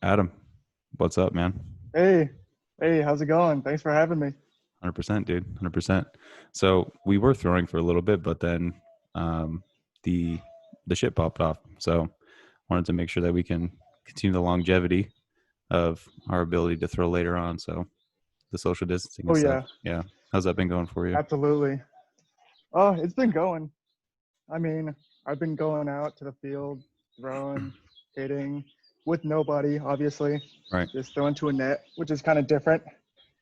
Adam, what's up, man? Hey, hey, how's it going? Thanks for having me. 100%, dude. 100%. So we were throwing for a little bit, but then um, the the shit popped off. So wanted to make sure that we can continue the longevity of our ability to throw later on. So the social distancing Oh and stuff. yeah, Yeah. How's that been going for you? absolutely. Oh, it's been going. I mean, I've been going out to the field, throwing, hitting, with nobody, obviously, Right. just throwing to a net, which is kind of different.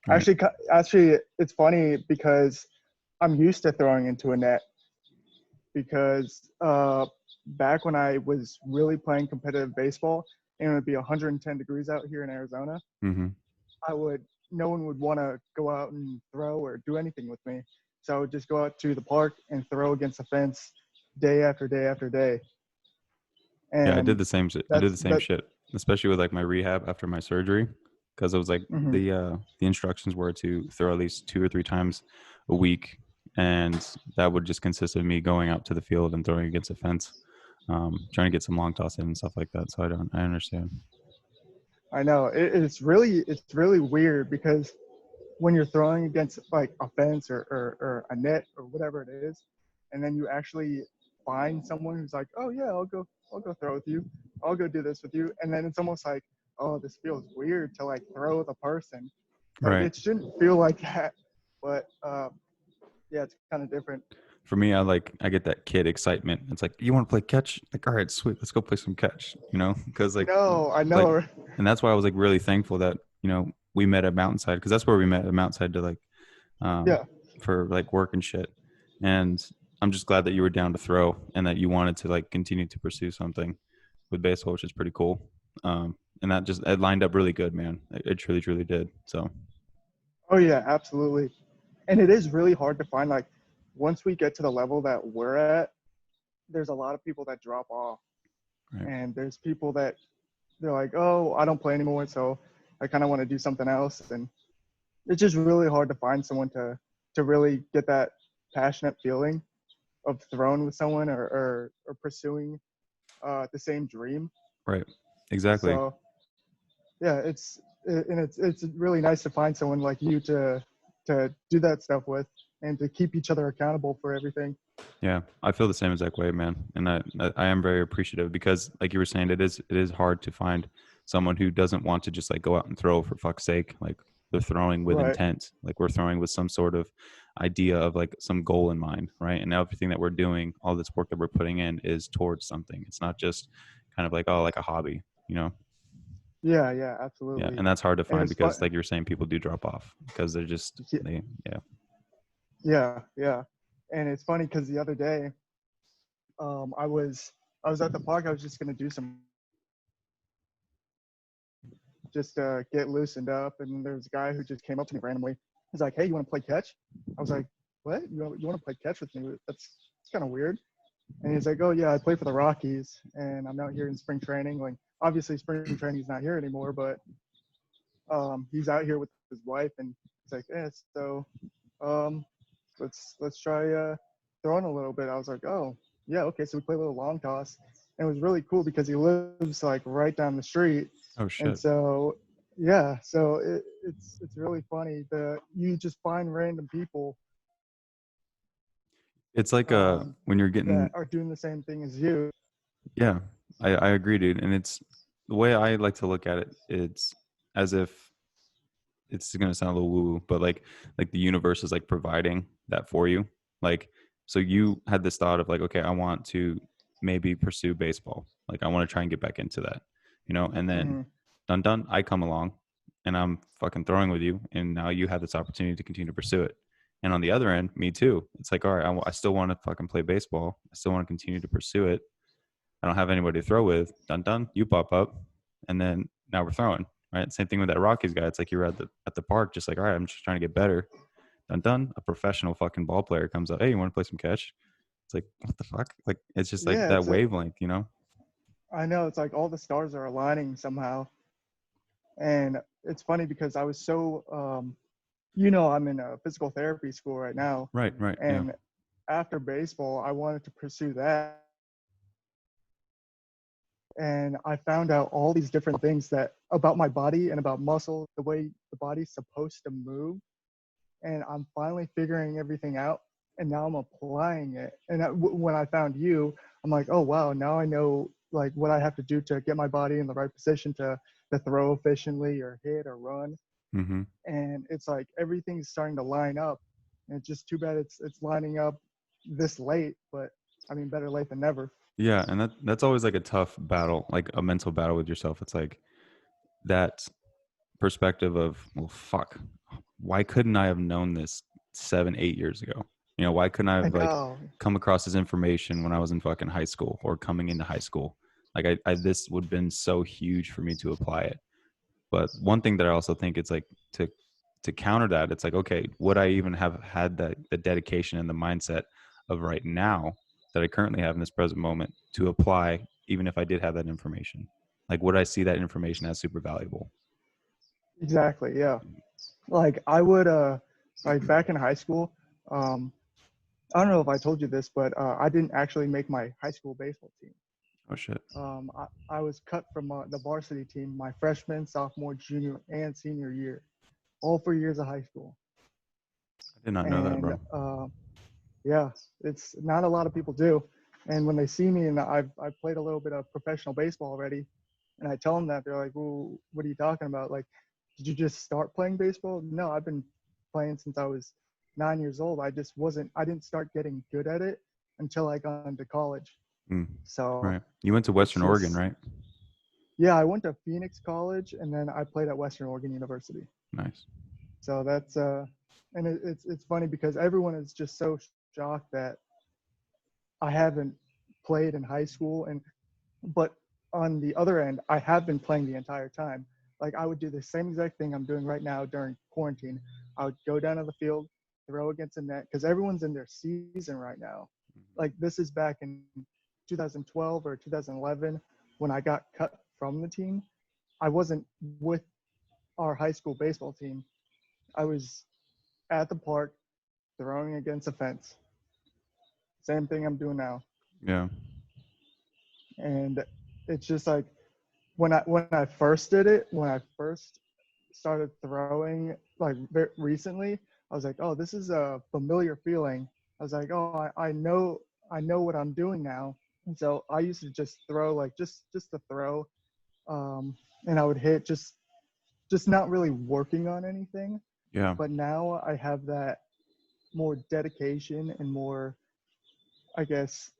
Right. Actually, it's funny because I'm used to throwing into a net because back when I was really playing competitive baseball and it would be 110 degrees out here in Arizona, Mm-hmm. I would no one would want to go out and throw or do anything with me. So I would just go out to the park and throw against the fence day after day after day. Yeah, I did And the same shit. I did that's the same that. shit, especially with like my rehab after my surgery, because it was like Hmm. the instructions were to throw at least 2 or 3 times a week, and that would just consist of me going out to the field and throwing against a fence, trying to get some long toss in and stuff like that. So I understand. I know it's really weird because when you're throwing against like a fence or a net or whatever it is, and then you actually find someone who's like, oh yeah, I'll go throw with you, I'll go do this with you, and then it's almost like, oh, this feels weird to like throw with a person. Like Right. it shouldn't feel like that, but yeah, it's kind of different. For me, I get that kid excitement. It's like, you want to play catch? Like, all right, sweet, let's go play some catch. Because I like, know. and that's why I was like really thankful that we met at Mountainside, because that's where we met at Mountainside to like um, Yeah, for like work and shit. And I'm just glad that you were down to throw and that you wanted to like continue to pursue something with baseball, which is pretty cool. And that just it lined up really good, man. It truly, truly did. So oh yeah, absolutely. And it is really hard to find like once we get to the level that we're at, there's a lot of people that drop off, right, and there's people that they're like, oh, I don't play anymore, so I kind of want to do something else, and it's just really hard to find someone to really get that passionate feeling of throwing with someone or pursuing the same dream. right, exactly. So yeah, it's really nice to find someone like you to do that stuff with and to keep each other accountable for everything. Yeah, I feel the same exact way, man. And I am very appreciative because, like you were saying, it is hard to find someone who doesn't want to just like go out and throw for fuck's sake. Like they're throwing with Right. intent. Like we're throwing with some sort of idea of like some goal in mind, right? And everything that we're doing, all this work that we're putting in, is towards something. It's not just kind of like, oh, like a hobby, you know? Yeah, yeah, Yeah, absolutely. and that's hard to And it find was because, fun. like you're saying, people do drop off because they're just they, yeah, Yeah, yeah. And it's funny because the other day, I was at the park. I was just gonna do some just get loosened up, and there was a guy who just came up to me randomly. He's like, "Hey, you want to play catch?" I was like, "What? You want to play catch with me? That's kind of weird." And he's like, "Oh yeah, I play for the Rockies, and I'm out here in spring training. Like, obviously, spring training's not here anymore, but he's out here with his wife, and he's like, yeah, so um, let's try throwing a little bit." I was like, "Oh yeah, okay." So we play a little long toss, and it was really cool because he lives like right down the street, oh and shit. so yeah, so it's really funny that you just find random people It's like um, when you're that getting. are doing the same thing as you. Yeah, I agree, dude. And it's the way I like to look at it. It's as if it's gonna sound a little woo, but like the universe is like providing that for you. Like, so you had this thought of like, okay, I want to maybe pursue baseball. Like, I want to try and get back into that, and then Hmm. done done, I come along and I'm fucking throwing with you, and now you have this opportunity to continue to pursue it. And on the other end, me too. It's like, all right, I still want to fucking play baseball. I still want to continue to pursue it. I don't have anybody to throw with. Dun dun, you pop up, and then now we're throwing. Right. Same thing with that Rockies guy. It's like you were at the park, just like, all right, I'm just trying to get better. Dun dun, a professional fucking ball player comes up. Hey, you want to play some catch? It's like, what the fuck? Like it's just like Yeah, that wavelength. I know it's like all the stars are aligning somehow, and it's funny because I was so I'm in a physical therapy school right now, Right. Right. Yeah. and after baseball, I wanted to pursue that. and I found out all these different things that about my body and about muscle, the way the body's supposed to move. And I'm finally figuring everything out. And now I'm applying it. And when I found you, I'm like, oh wow, now I know like what I have to do to get my body in the right position to throw efficiently or hit or run. Mm-hmm. And it's like everything's starting to line up. And it's just too bad it's lining up this late, but I mean, better late than never. Yeah, and that's always like a tough battle, like a mental battle with yourself. It's like that perspective of, well, fuck, why couldn't I have known this 7, 8 years ago? You know, why couldn't I I have like know. come across this information when I was in fucking high school or coming into high school? Like I this would have been so huge for me to apply it. But one thing that I also think it's like to counter that, it's like, okay, would I even have had the dedication and the mindset of right now that I currently have in this present moment to apply, even if I did have that information? Like, would I see that information as super valuable? Exactly. Yeah. Like I would like back in high school, um I don't know if I told you this, but I didn't actually make my high school baseball team. Oh shit, I was cut from the varsity team my freshman, sophomore, junior, and senior year, all 4 years of high school. I did not know that, And bro. yeah, it's not a lot of people do. And when they see me and I've played a little bit of professional baseball already, and I tell them that, they're like, "Well, what are you talking about? Like, did you just start playing baseball?" No, I've been playing since I was 9 years old. I didn't start getting good at it until I got into college. Mm, So right. You went to it's Western Oregon, just, right? yeah, I went to Phoenix College and then I played at Western Oregon University. Nice. So that's, and it's funny because everyone is just so shocked that I haven't played in high school. But on the other end, I have been playing the entire time. Like I would do the same exact thing I'm doing right now during quarantine. I would go down to the field, throw against the net because everyone's in their season right now. Like this is back in 2012 or 2011 when I got cut from the team. I wasn't with our high school baseball team. I was at the park throwing against a fence. Same thing I'm doing now. Yeah. And it's just like when I first did it, when I first started throwing like recently, I was like, oh, this is a familiar feeling. I was like, oh, I know what I'm doing now. And so I used to just throw like just to throw, and I would hit just not really working on anything. Yeah. But now I have that more dedication and more, I guess,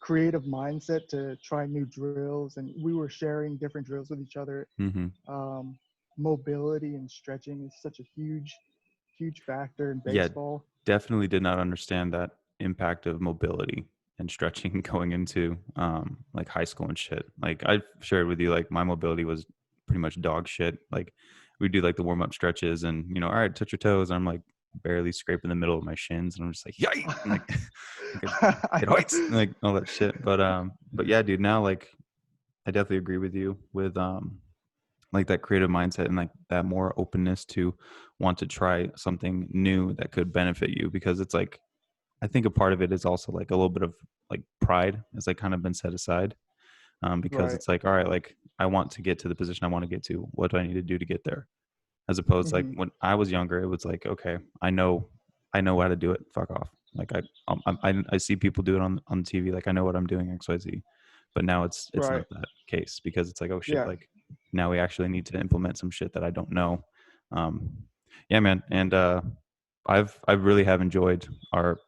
creative mindset to try new drills. And we were sharing different drills with each other. Mm-hmm. um, Mobility and stretching is such a huge factor in Yeah, baseball. definitely did not understand that impact of mobility and stretching going into like high school and shit. Like I shared with you, like my mobility was pretty much dog shit. Like we do like the warm up stretches and, you know, all right, touch your toes. I'm like barely scraping the middle of my shins and I'm just like, yay, and, like, like I it know. hurts, like all that shit. But yeah, dude, now like I definitely agree with you with like that creative mindset and like that more openness to want to try something new that could benefit you, because it's like I think a part of it is also like a little bit of like pride has like kind of been set aside, because Right. it's like, all right, like I want to get to the position I want to get to, what do I need to do to get there, as opposed to like Hmm. when I was younger it was like, okay, I know how to do it, fuck off. Like I see people do it on TV, like I know what I'm doing, XYZ. But now it's not Right. that case, because it's like, oh shit, Yeah. like now we actually need to implement some shit that I don't know. um yeah, man. And I really have enjoyed our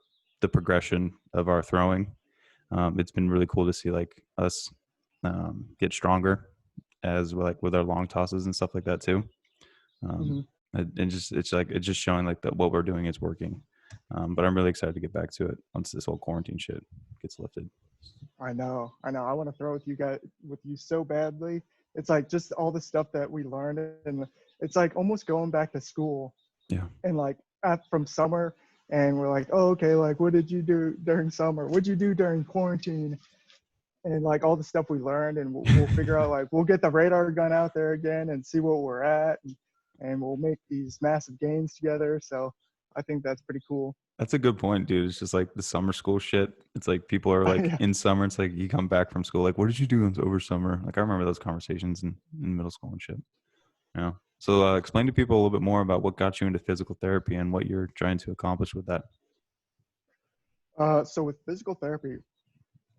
the progression of our throwing. It's been really cool to see like us get stronger as well, like with our long tosses and stuff like that too. Hmm. And just it's like it's just showing like that what we're doing is working. But I'm really excited to get back to it once this whole quarantine shit gets lifted. I know. I know. I want to throw with you so badly. It's like just all the stuff that we learned, and it's like almost going back to school Yeah. and like from summer, and we're like, oh, okay, like what did you do during summer? What'd you do during quarantine? And like all the stuff we learned, and we'll figure out like we'll get the radar gun out there again and see what we're at, and we'll make these massive gains together. So I think that's pretty cool. That's a good point, dude. It's just like the summer school shit. It's like people are like Yeah. in summer. It's like you come back from school, like, what did you do over summer? Like I remember those conversations in middle school and shit. Yeah. So explain to people a little bit more about what got you into physical therapy and what you're trying to accomplish with that. So with physical therapy,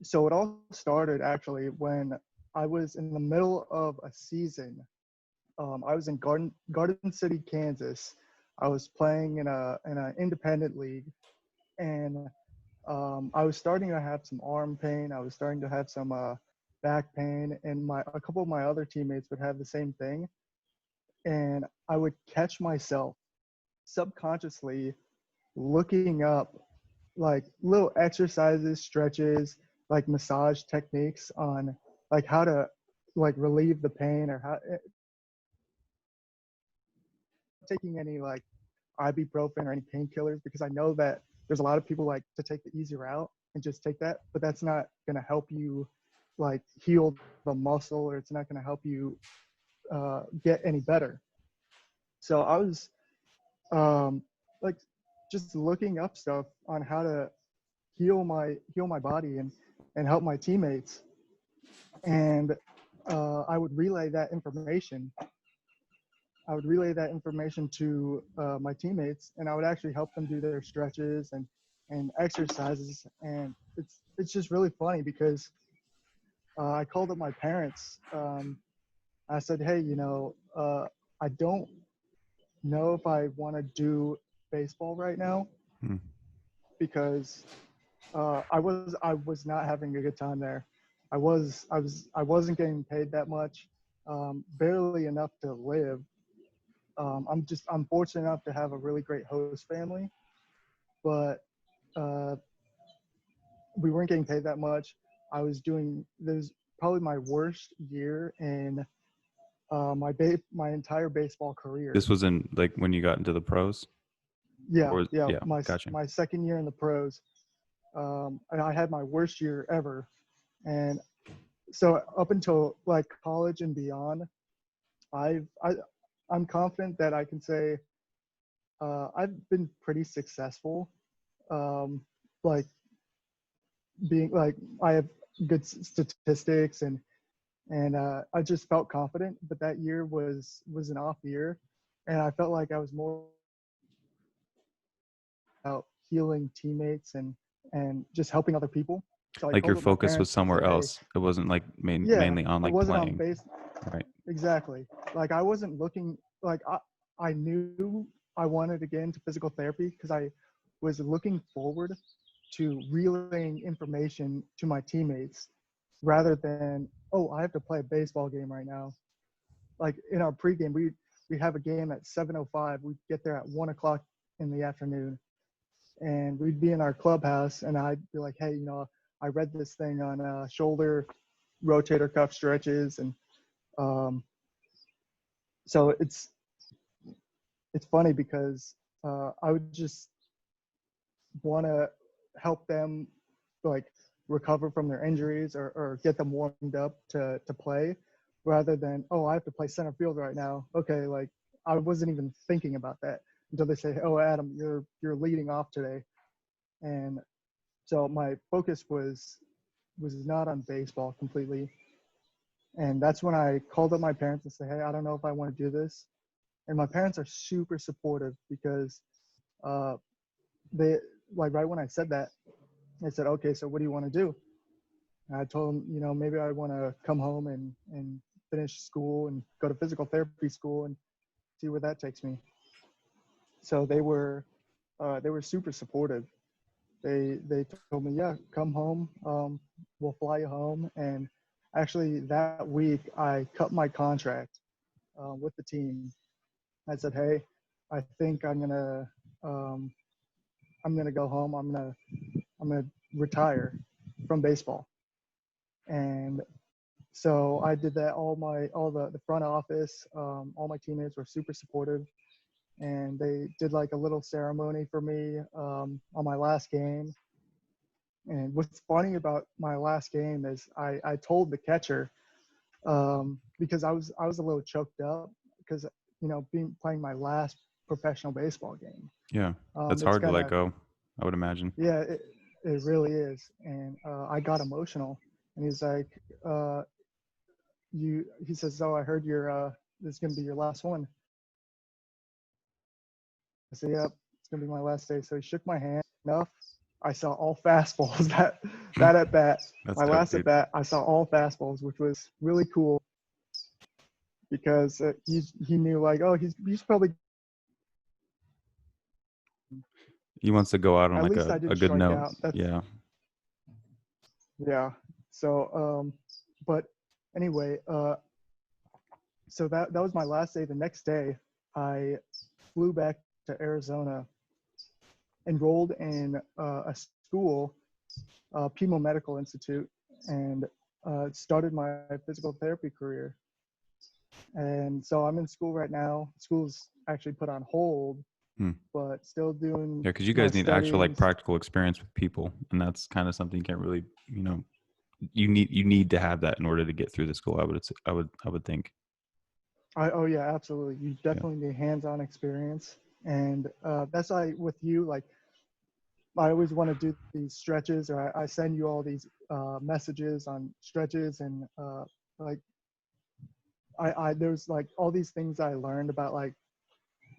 so it all started actually when I was in the middle of a season. I was in Garden City, Kansas. I was playing in an independent league, and I was starting to have some arm pain. I was starting to have some back pain, and a couple of my other teammates would have the same thing. And I would catch myself subconsciously looking up like little exercises, stretches, like massage techniques on like how to like relieve the pain or how taking any like ibuprofen or any painkillers because I know that there's a lot of people like to take the easy route and just take that, but that's not going to help you like heal the muscle or it's not going to help you get any better. So I was like just looking up stuff on how to heal my body and help my teammates, and I would relay that information. I would relay that information to my teammates, and I would actually help them do their stretches and exercises. And it's just really funny because I called up my parents. I said, hey, I don't know if I want to do baseball right now Hmm. because I was not having a good time there. I wasn't getting paid that much, barely enough to live. I'm fortunate enough to have a really great host family, but uh, we weren't getting paid that much. I was doing this probably my worst year in my entire baseball career. This was in like when you got into the pros, Yeah, or yeah, yeah, my gotcha. my second year in the pros, and I had my worst year ever. And so up until like college and beyond, I've I, I'm confident that I can say I've been pretty successful. Um, like being like I have good statistics and I just felt confident. But that year was an off year, and I felt like I was more about healing teammates and just helping other people. So I Like your called up my focus was parents and somewhere said, "Hey, else. It wasn't like yeah, mainly on it like wasn't on playing, base right? exactly. Like I wasn't looking like I knew I wanted to get into physical therapy because I was looking forward to relaying information to my teammates rather than, oh, I have to play a baseball game right now. Like in our pregame, we have a game at 7:05. We'd get there at 1 o'clock in the afternoon, and we'd be in our clubhouse, and I'd be like, hey, I read this thing on shoulder rotator cuff stretches, and um, so it's funny because I would just want to help them like recover from their injuries or get them warmed up to play rather than, oh, I have to play center field right now. Okay, like I wasn't even thinking about that until they say, oh, Adam, you're leading off today. And so my focus was not on baseball completely. And that's when I called up my parents and said, hey, I don't know if I want to do this. And my parents are super supportive because uh, they like right when I said that, they said, okay, so what do you want to do? And I told them, maybe I want to come home and finish school and go to physical therapy school and see where that takes me. So they were super supportive. They told me, yeah, come home. We'll fly you home. And actually that week I cut my contract with the team. I said, hey, I think um, I'm gonna go home. I'm gonna retire from baseball. And so I did that. All the front office, all my teammates were super supportive, and they did like a little ceremony for me on my last game. And what's funny about my last game is I told the catcher because I was a little choked up because being playing my last professional baseball game. Yeah. That's It's hard to kind let of, go, I would imagine. yeah, it really is. And I got emotional, and he's like, he says, oh, I heard this is going to be your last one. I said, yep, it's going to be my last day. So he shook my hand enough. I saw all fastballs that at bat. That's My dope, last at dude. bat, I saw all fastballs, which was really cool because he knew like, oh, he's probably, He wants to go out on at like least I a didn't good strike note. out. That's, Yeah. yeah. So, but anyway, so that was my last day. The next day, I flew back to Arizona, enrolled in a school, Pimo Medical Institute, and started my physical therapy career. And so I'm in school right now. School's actually put on hold, Hmm. but still doing Yeah, because you my guys need actual like studies. practical experience with people, and that's kind of something you can't really, you need to have that in order to get through the school. I would think. Oh yeah, absolutely. You Yeah. definitely need hands-on experience, and that's why with you, like I always want to do these stretches, or I send you all these messages on stretches, and like there's like all these things I learned about like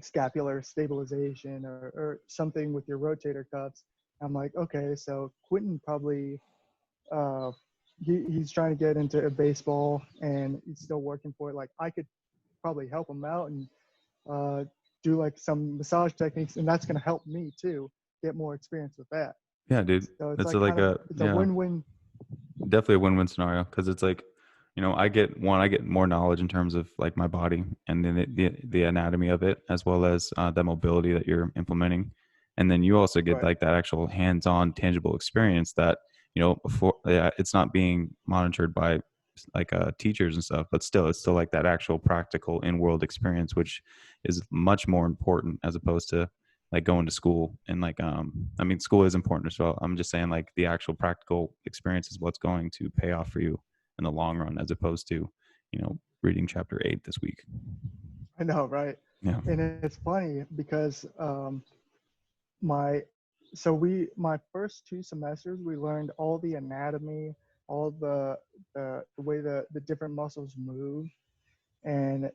scapular stabilization or something with your rotator cuffs. I'm like, okay, so Quentin probably uh, he's trying to get into baseball and he's still working for it. Like I could probably help him out and uh, do like some massage techniques, and that's going to help me too get more experience with that. Yeah, dude. So it's That's like like kind of a it's a yeah. win-win. Definitely a win-win scenario because it's like, I get more knowledge in terms of like my body and then the anatomy of it, as well as the mobility that you're implementing, and then you also get Right. like that actual hands-on tangible experience that before, yeah, it's not being monitored by like teachers and stuff, but still it's still like that actual practical in-world experience, which is much more important as opposed to like going to school. And like I mean, school is important as well. I'm just saying like the actual practical experience is what's going to pay off for you in the long run, as opposed to reading chapter 8 this week. I know, right? Yeah. And it's funny because my my first 2 semesters we learned all the anatomy, all the way the different muscles move, and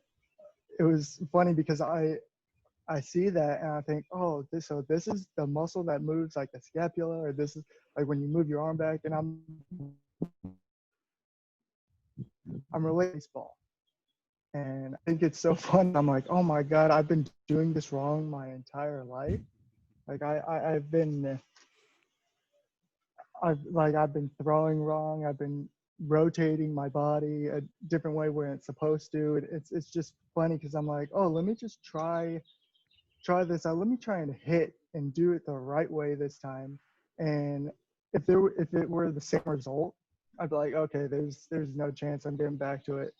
it was funny because I see that and I think, oh, this is the muscle that moves like the scapula, or this is like when you move your arm back, and I'm related to baseball. And I think it's so fun. I'm like, oh my God, I've been doing this wrong my entire life. Like I've been throwing wrong. I've been rotating my body a different way where it's supposed to. It's just funny because I'm like, oh, let me just try this out. Let me try and hit and do it the right way this time. And if it were the same result, I'd be like, okay, there's no chance I'm getting back to it.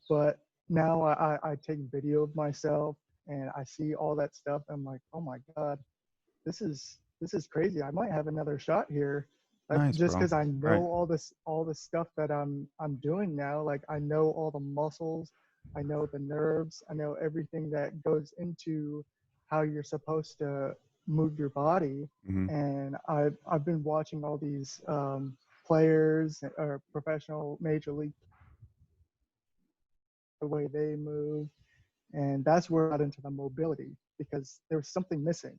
But now I take video of myself and I see all that stuff. I'm like, oh my God, this is crazy. I might have another shot here. Like Nice, just bro. because I know Right. all this stuff that I'm doing now. Like I know all the muscles, I know the nerves, I know everything that goes into how you're supposed to move your body. Hmm. And I've been watching all these players or professional major league, the way they move, and that's where I got into the mobility because there was something missing.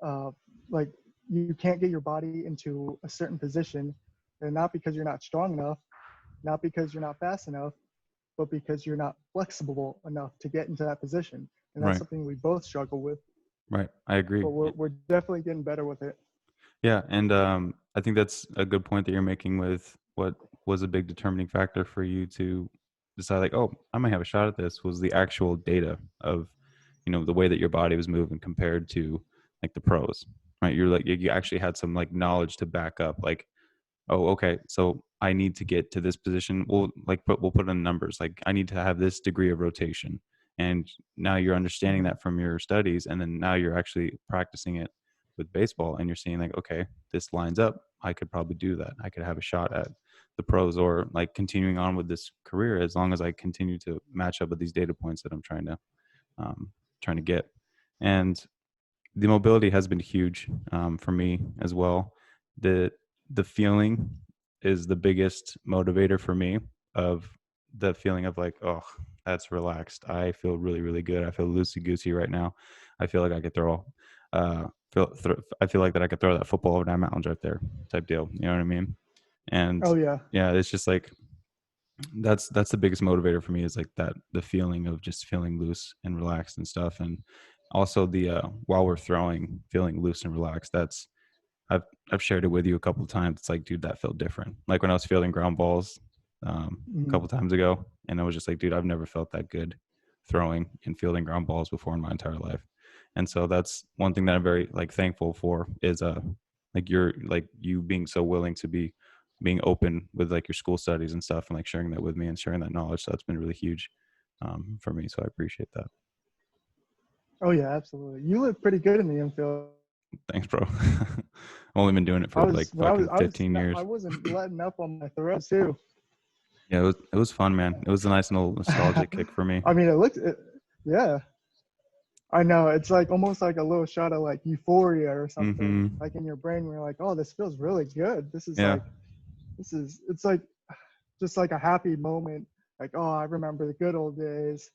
Uh, like you can't get your body into a certain position, and not because you're not strong enough, not because you're not fast enough, but because you're not flexible enough to get into that position. And that's Right. something we both struggle with, Right. I agree. but we're definitely getting better with it. Yeah, and I think that's a good point that you're making with what was a big determining factor for you to decide, like, oh, I might have a shot at this, was the actual data of, the way that your body was moving compared to like the pros, right? You're like, you actually had some like knowledge to back up, like, oh, okay, so I need to get to this position. We'll put in numbers. Like I need to have this degree of rotation. And now you're understanding Mhm. that from your studies, and then now you're actually practicing it with baseball, and you're seeing like, okay, this lines up. I could probably do that. I could have a shot at the pros, or like continuing on with this career as long as I continue to match up with these data points that I'm trying to get. And the mobility has been huge for me as well. The the feeling is the biggest motivator for me of the feeling of like, oh, that's relaxed. I feel really, really good. I feel loosey goosey right now. I feel like I could throw. I feel like that I could throw that football over that mountains right there, type deal. You know what I mean? And Oh yeah. yeah, it's just like that's the biggest motivator for me is like that the feeling of just feeling loose and relaxed and stuff. And also the while we're throwing, feeling loose and relaxed, that's I've I've shared it with you a couple of times. It's like, dude, that felt different. Like when I was fielding ground balls a Mhm. couple times ago, and I was just like, dude, I've never felt that good throwing and fielding ground balls before in my entire life. And so that's one thing that I'm very like thankful for is like you're like you being so willing to be being open with like your school studies and stuff and like sharing that with me and sharing that knowledge. So that's been really huge for me. So I appreciate that. Oh yeah, absolutely. You look pretty good in the infield. Thanks, bro. I've only been doing it I for like was when fucking I was 15 not, years. I wasn't letting up on my throws too. Yeah, it was fun, man. It was a nice little nostalgic kick for me. I mean, yeah. I know it's like almost like a little shot of like euphoria or something, Hmm. like in your brain where you're like, oh, this feels really good. Yeah. It's like just like a happy moment. Like, oh, I remember the good old days.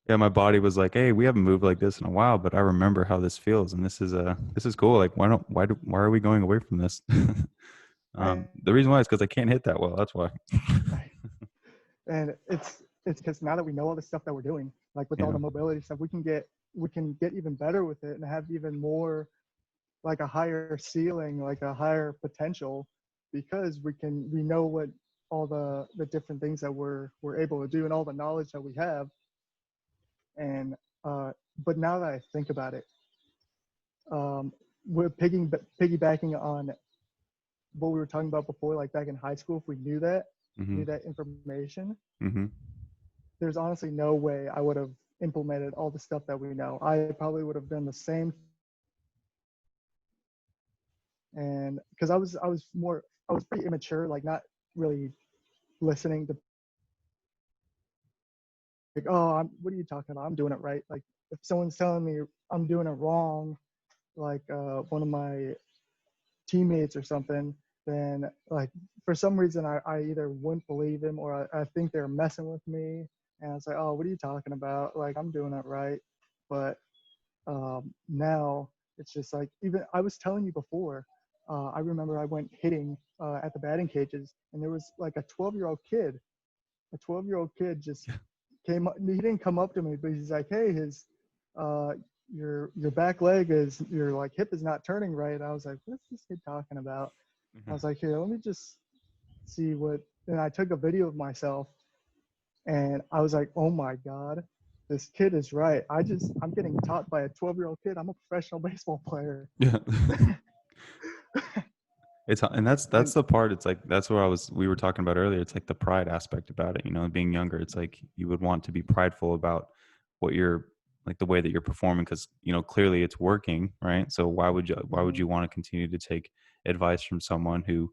Yeah, my body was like, "Hey, we haven't moved like this in a while, but I remember how this feels, and this is cool. Like, why are we going away from this?" Right. The reason why is because I can't hit that well. That's why. Right. And it's because now that we know all the stuff that we're doing, like with all Yeah. the mobility stuff, we can get even better with it and have even more like a higher ceiling, like a higher potential, because we know what all the different things that we're able to do and all the knowledge that we have. And but now that I think about it, we're piggybacking on what we were talking about before, like back in high school, if we Hmm. knew that information, Hmm. there's honestly no way I would have implemented all the stuff that we know. I probably would have done the same. And because I was pretty immature, like not really listening to like, oh, what are you talking about? I'm doing it right. Like if someone's telling me I'm doing it wrong, like one of my teammates or something, then like for some reason I either wouldn't believe him or I think they're messing with me. And it's like, oh, what are you talking about? Like I'm doing it right. But now it's just like, even I was telling you before, I remember I went hitting at the batting cages and there was like a 12-year-old kid just came up. He didn't come up to me, but he's like, hey, uh, your back leg is, your like hip is not turning right. I was like, what's this kid talking about? I was like, here, let me just see what. And I took a video of myself, and I was like, oh my god, this kid is right. I'm getting taught by a 12-year-old kid. I'm a professional baseball player. Yeah. And that's And the part. It's like that's where we were talking about earlier. It's like the pride aspect about it. You know, being younger, it's like you would want to be prideful about what you're like the way that you're performing because clearly it's working, right? So why would mhm, you want to continue to take advice from someone who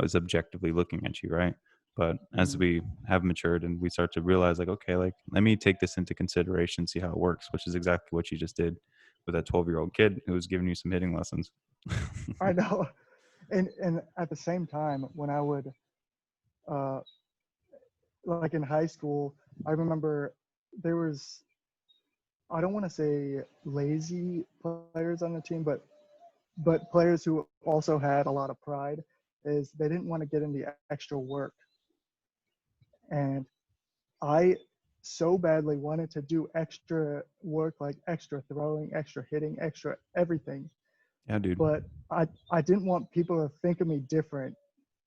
is objectively looking at you, right? But as mhm. we have matured and we start to realize, like, okay, like let me take this into consideration, see how it works, which is exactly what you just did with that 12-year-old kid who was giving you some hitting lessons. I know. And at the same time, when I would uh, like in high school, I remember there was, I don't want to say lazy players on the team, but players who also had a lot of pride, is they didn't want to get in the extra work. And I so badly wanted to do extra work, like extra throwing, extra hitting, extra everything. Yeah, dude. But I didn't want people to think of me different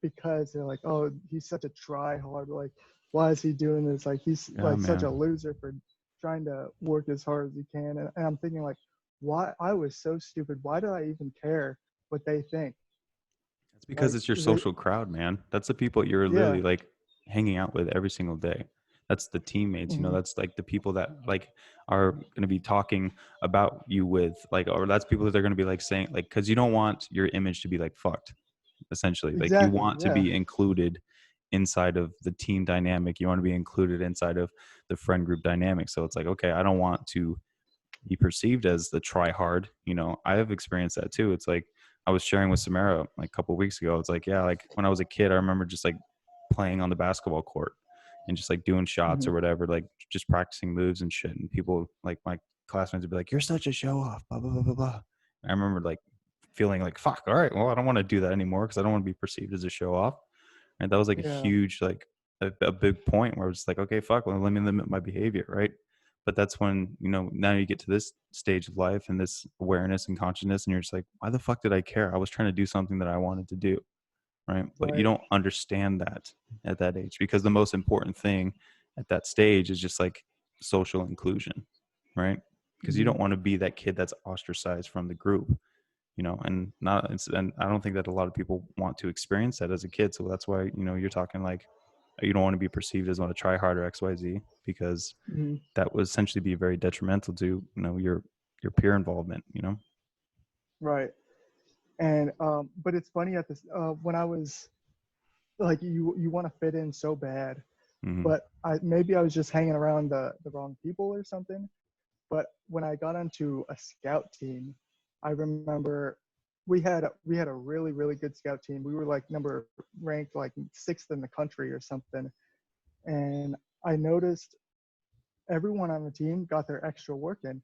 because they're like, oh, he's such a try hard. Like, why is he doing this? Like, he's Yeah, like such a man. loser for trying to work as hard as he can. And I'm thinking like, why? I was so stupid. Why do I even care what they think? It's because Like, it's your social crowd, man. That's the people you're yeah, literally like hanging out with every single day. That's the teammates, hmm, that's like the people that like are going to be talking about you with like, or that's people that they're going to be like saying like, cause you don't want your image to be like fucked essentially. Like you exactly, want to yeah, be included inside of the team dynamic. You want to be included inside of the friend group dynamic. So it's like, okay, I don't want to be perceived as the try hard. You know, I have experienced that too. It's like I was sharing with Samara like a couple of weeks ago. It's like, yeah, like when I was a kid, I remember just like playing on the basketball court and just like doing shots or Hmm. whatever, like just practicing moves and shit. And people like my classmates would be like, "You're such a show off," blah blah blah blah blah. And I remember like feeling like, "Fuck, all right, well, I don't want to do that anymore because I don't want to be perceived as a show off." And that was like a Yeah. huge like a big point where I was just like, okay, fuck, well, let me limit my behavior, right? But that's when, you know, now you get to this stage of life and this awareness and consciousness, and you're just like, why the fuck did I care? I was trying to do something that I wanted to do, right? But you Right. don't understand that at that age, because the most important thing at that stage is just like social inclusion, right? Because you Hmm. don't want to be that kid that's ostracized from the group, you know, and not it's and I don't think that a lot of people want to experience that as a kid. So that's why, you know, you're talking like you don't want to be perceived as want to try harder XYZ, because Hmm. that would essentially be very detrimental to, you know, your peer involvement, you know. Right. And but it's funny at this when I was like, you want to fit in so bad, Hmm. but maybe I was just hanging around the wrong people or something. But when I got onto a scout team, I remember we had a really good scout team. We were like number ranked like sixth in the country or something. And I noticed everyone on the team got their extra work in.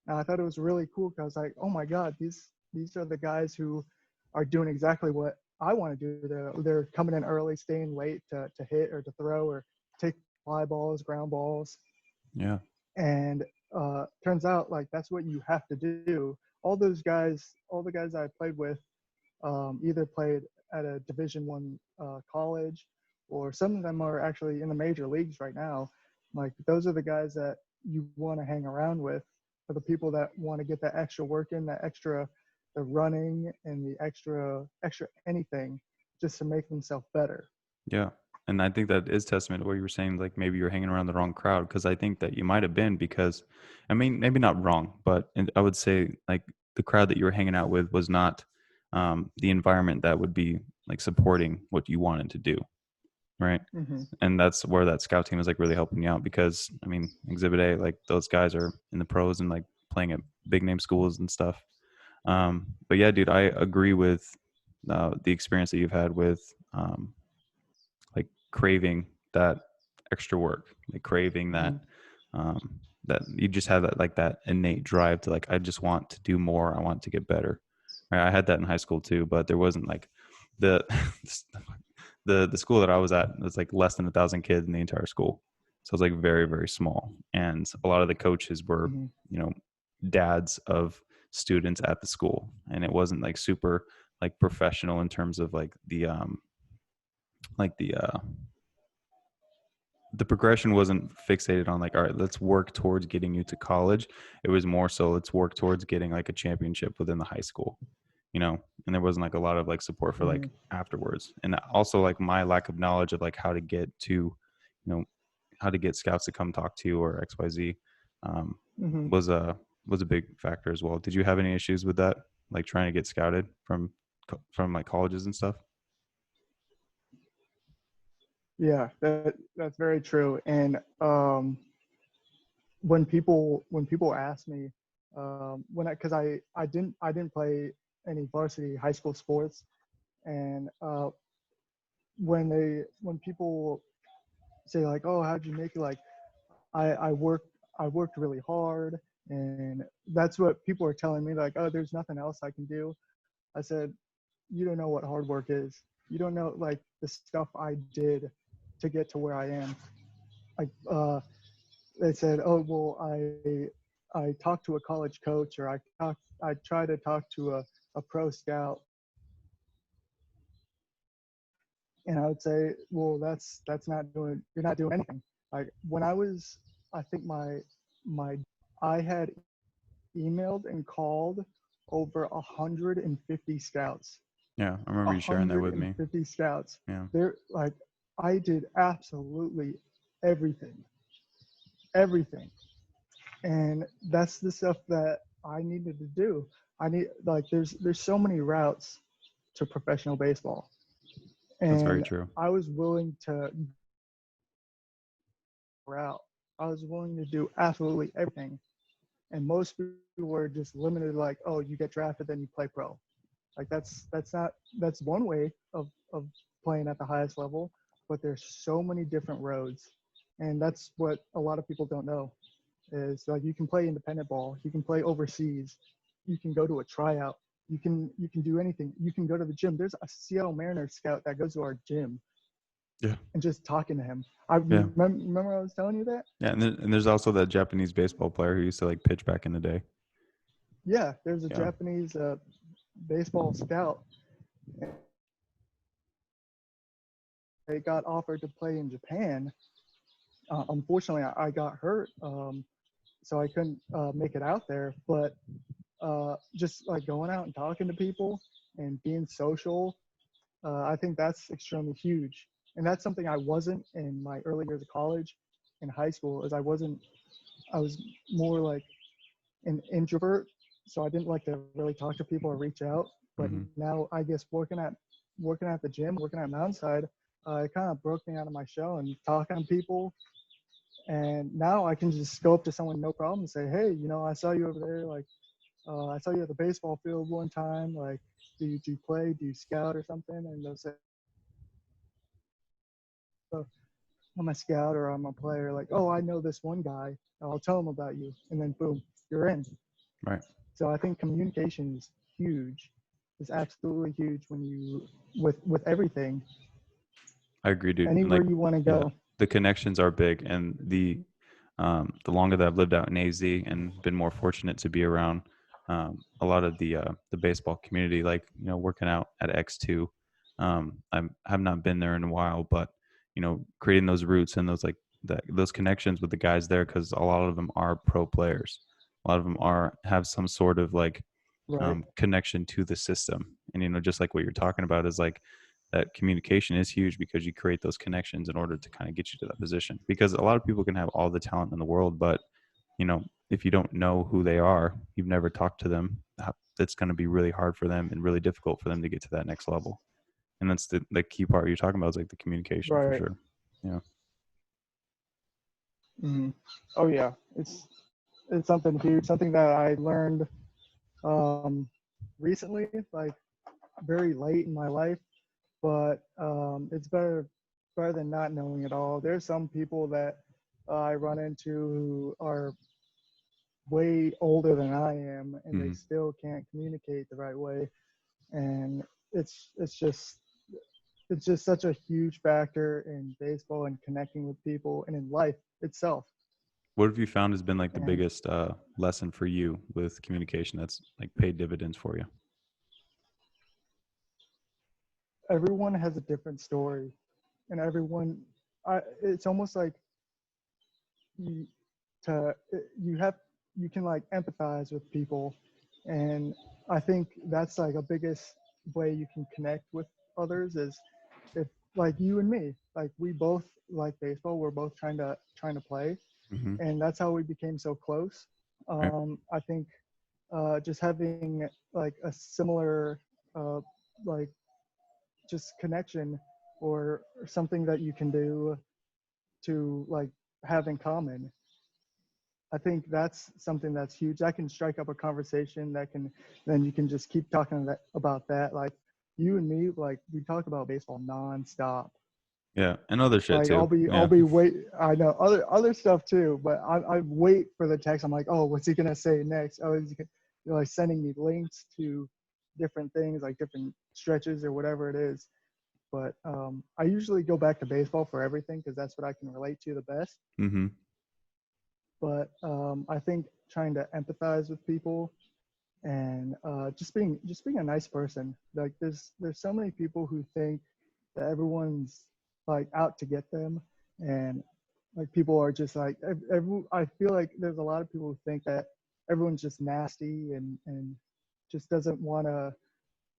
And I thought it was really cool because I was like, oh my God, these are the guys who are doing exactly what I want to do. They're coming in early, staying late to hit or to throw or take fly balls, ground balls. Yeah. And turns out like that's what you have to do. All the guys I played with, either played at a Division 1 college, or some of them are actually in the major leagues right now. Like those are the guys that you want to hang around with, for the people that want to get that extra work in, that extra, the running and the extra anything, just to make themselves better. Yeah. And I think that is testament to what you were saying, like maybe you're hanging around the wrong crowd, because I think that you might have been, because I mean, maybe not wrong, but I would say like the crowd that you were hanging out with was not the environment that would be like supporting what you wanted to do, right? Hmm. And that's where that scout team is like really helping you out, because I mean, Exhibit A, like those guys are in the pros and like playing at big name schools and stuff. But yeah, dude, I agree with the experience that you've had with like craving that extra work, like craving that Hmm. that you just have that like that innate drive to like, I just want to do more, I want to get better, right? I had that in high school too, but there wasn't like the the school that I was at was like less than 1,000 kids in the entire school, so it was like very very small, and a lot of the coaches were, Hmm. you know, dads of students at the school, and it wasn't like super like professional in terms of like the progression wasn't fixated on like, all right, let's work towards getting you to college. It was more so, let's work towards getting like a championship within the high school, you know. And there wasn't like a lot of like support for Hmm. like afterwards, and also like my lack of knowledge of like how to get to, you know, how to get scouts to come talk to you or XYZ, um, Hmm. was a big factor as well. Did you have any issues with that, like trying to get scouted from like colleges and stuff? Yeah, that's very true. And when people ask me, when I because I didn't play any varsity high school sports. And when people say like, oh, how'd you make it, like I worked really hard. And that's what people are telling me, like, oh, there's nothing else I can do. I said, you don't know what hard work is. You don't know like the stuff I did to get to where I am. Like they said, oh well, I talked to a college coach, or I try to talk to a pro scout. And I would say, well, that's not doing, you're not doing anything. Like when I was, I think my I had emailed and called over 150 scouts. Yeah, I remember you sharing that with me. 150 scouts. Yeah. They're like, I did absolutely everything, everything. And that's the stuff that I needed to do. I need, like, there's so many routes to professional baseball, That's very and true. I was willing to route. I was willing to do absolutely everything. And most people were just limited, like, oh, you get drafted, then you play pro. Like that's one way of playing at the highest level, but there's so many different roads, and that's what a lot of people don't know is like you can play independent ball, you can play overseas, you can go to a tryout, you can do anything. You can go to the gym. There's a Seattle Mariners scout that goes to our gym Yeah. and just talking to him. I Yeah. remember I was telling you that. Yeah. And there's also that Japanese baseball player who used to like pitch back in the day. Yeah, there's a Yeah. Japanese baseball scout. They got offered to play in Japan. Unfortunately, I got hurt, so I couldn't make it out there. But just like going out and talking to people and being social, I think that's extremely huge. And that's something I wasn't in my early years of college and high school. Is I was more like an introvert, so I didn't like to really talk to people or reach out. But Mm-hmm. now I guess working at the gym, working at Mountainside, it kind of broke me out of my shell and talking to people. And now I can just go up to someone no problem and say, hey, I saw you over there. Like, I saw you at the baseball field one time. Like, do you play? Do you scout or something? And they'll say, oh, I'm a scout or I'm a player. Like, oh, I know this one guy. I'll tell him about you. And then boom, you're in. Right. So I think communication is huge. It's absolutely huge when you with everything. I agree, dude. And Anywhere like, you want to yeah, go. the connections are big, and the longer that I've lived out in AZ and been more fortunate to be around a lot of the baseball community, like working out at X2. I have not been there in a while, but creating those roots and those connections with the guys there, because a lot of them are pro players. A lot of them have some sort of like Right. connection to the system, and just like what you're talking about is like that communication is huge because you create those connections in order to kind of get you to that position. Because a lot of people can have all the talent in the world, but if you don't know who they are, you've never talked to them, it's going to be really hard for them and really difficult for them to get to that next level. And that's the key part you're talking about is like the communication for Right. sure. Yeah. Hmm. Oh yeah, it's something huge. Something that I learned um, recently, like very late in my life. But it's better than not knowing at all. There's some people that I run into who are way older than I am, and they Hmm. still can't communicate the right way. And it's it's just it's just such a huge factor in baseball and connecting with people and in life itself. What have you found has been like the And biggest lesson for you with communication that's like paid dividends for you? everyone has a different story, and it's almost like you, to you have you can like empathize with people, and I think that's like a biggest way you can connect with others is if like you and me, like we both like baseball, we're both trying to play, Hmm. and that's how we became so close. Right. I think just having like a similar uh, like just connection or something that you can do to like have in common. I think that's something that's huge. That can strike up a conversation that can, then you can just keep talking about that. Like you and me, like we talk about baseball nonstop. Yeah. And other shit Like too. I'll Yeah. be wait. I know other stuff too, but I wait for the text. I'm like, oh, what's he gonna say next? Oh, like sending me links to different things, like different stretches or whatever it is. But I usually go back to baseball for everything because that's what I can relate to the best. Hmm. But I think trying to empathize with people and just being a nice person. Like there's so many people who think that everyone's like out to get them, and like people are just like I feel like there's a lot of people who think that everyone's just nasty and just doesn't want to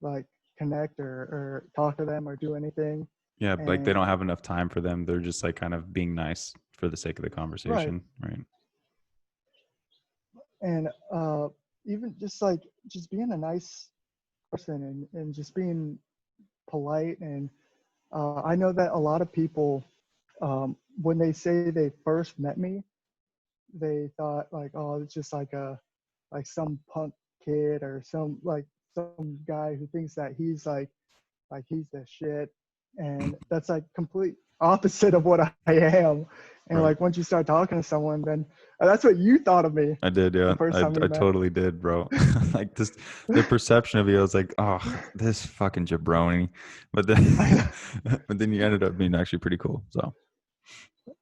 like connect or talk to them or do anything. Yeah. Like they And don't have enough time for them. They're just like kind of being nice for the sake of the right. conversation. Right. And even just being a nice person and just being polite. And I know that a lot of people when they say they first met me, they thought like, oh, it's just like some punk kid or some guy who thinks that he's like he's the shit, and that's like complete opposite of what I am. And Right. like once you start talking to someone, then that's what you thought of me I did, yeah. the first I time we I met. totally did, bro. Like this, the perception of you, I was like, oh, this fucking jabroni. But I then, know. but then you ended up being actually pretty cool. So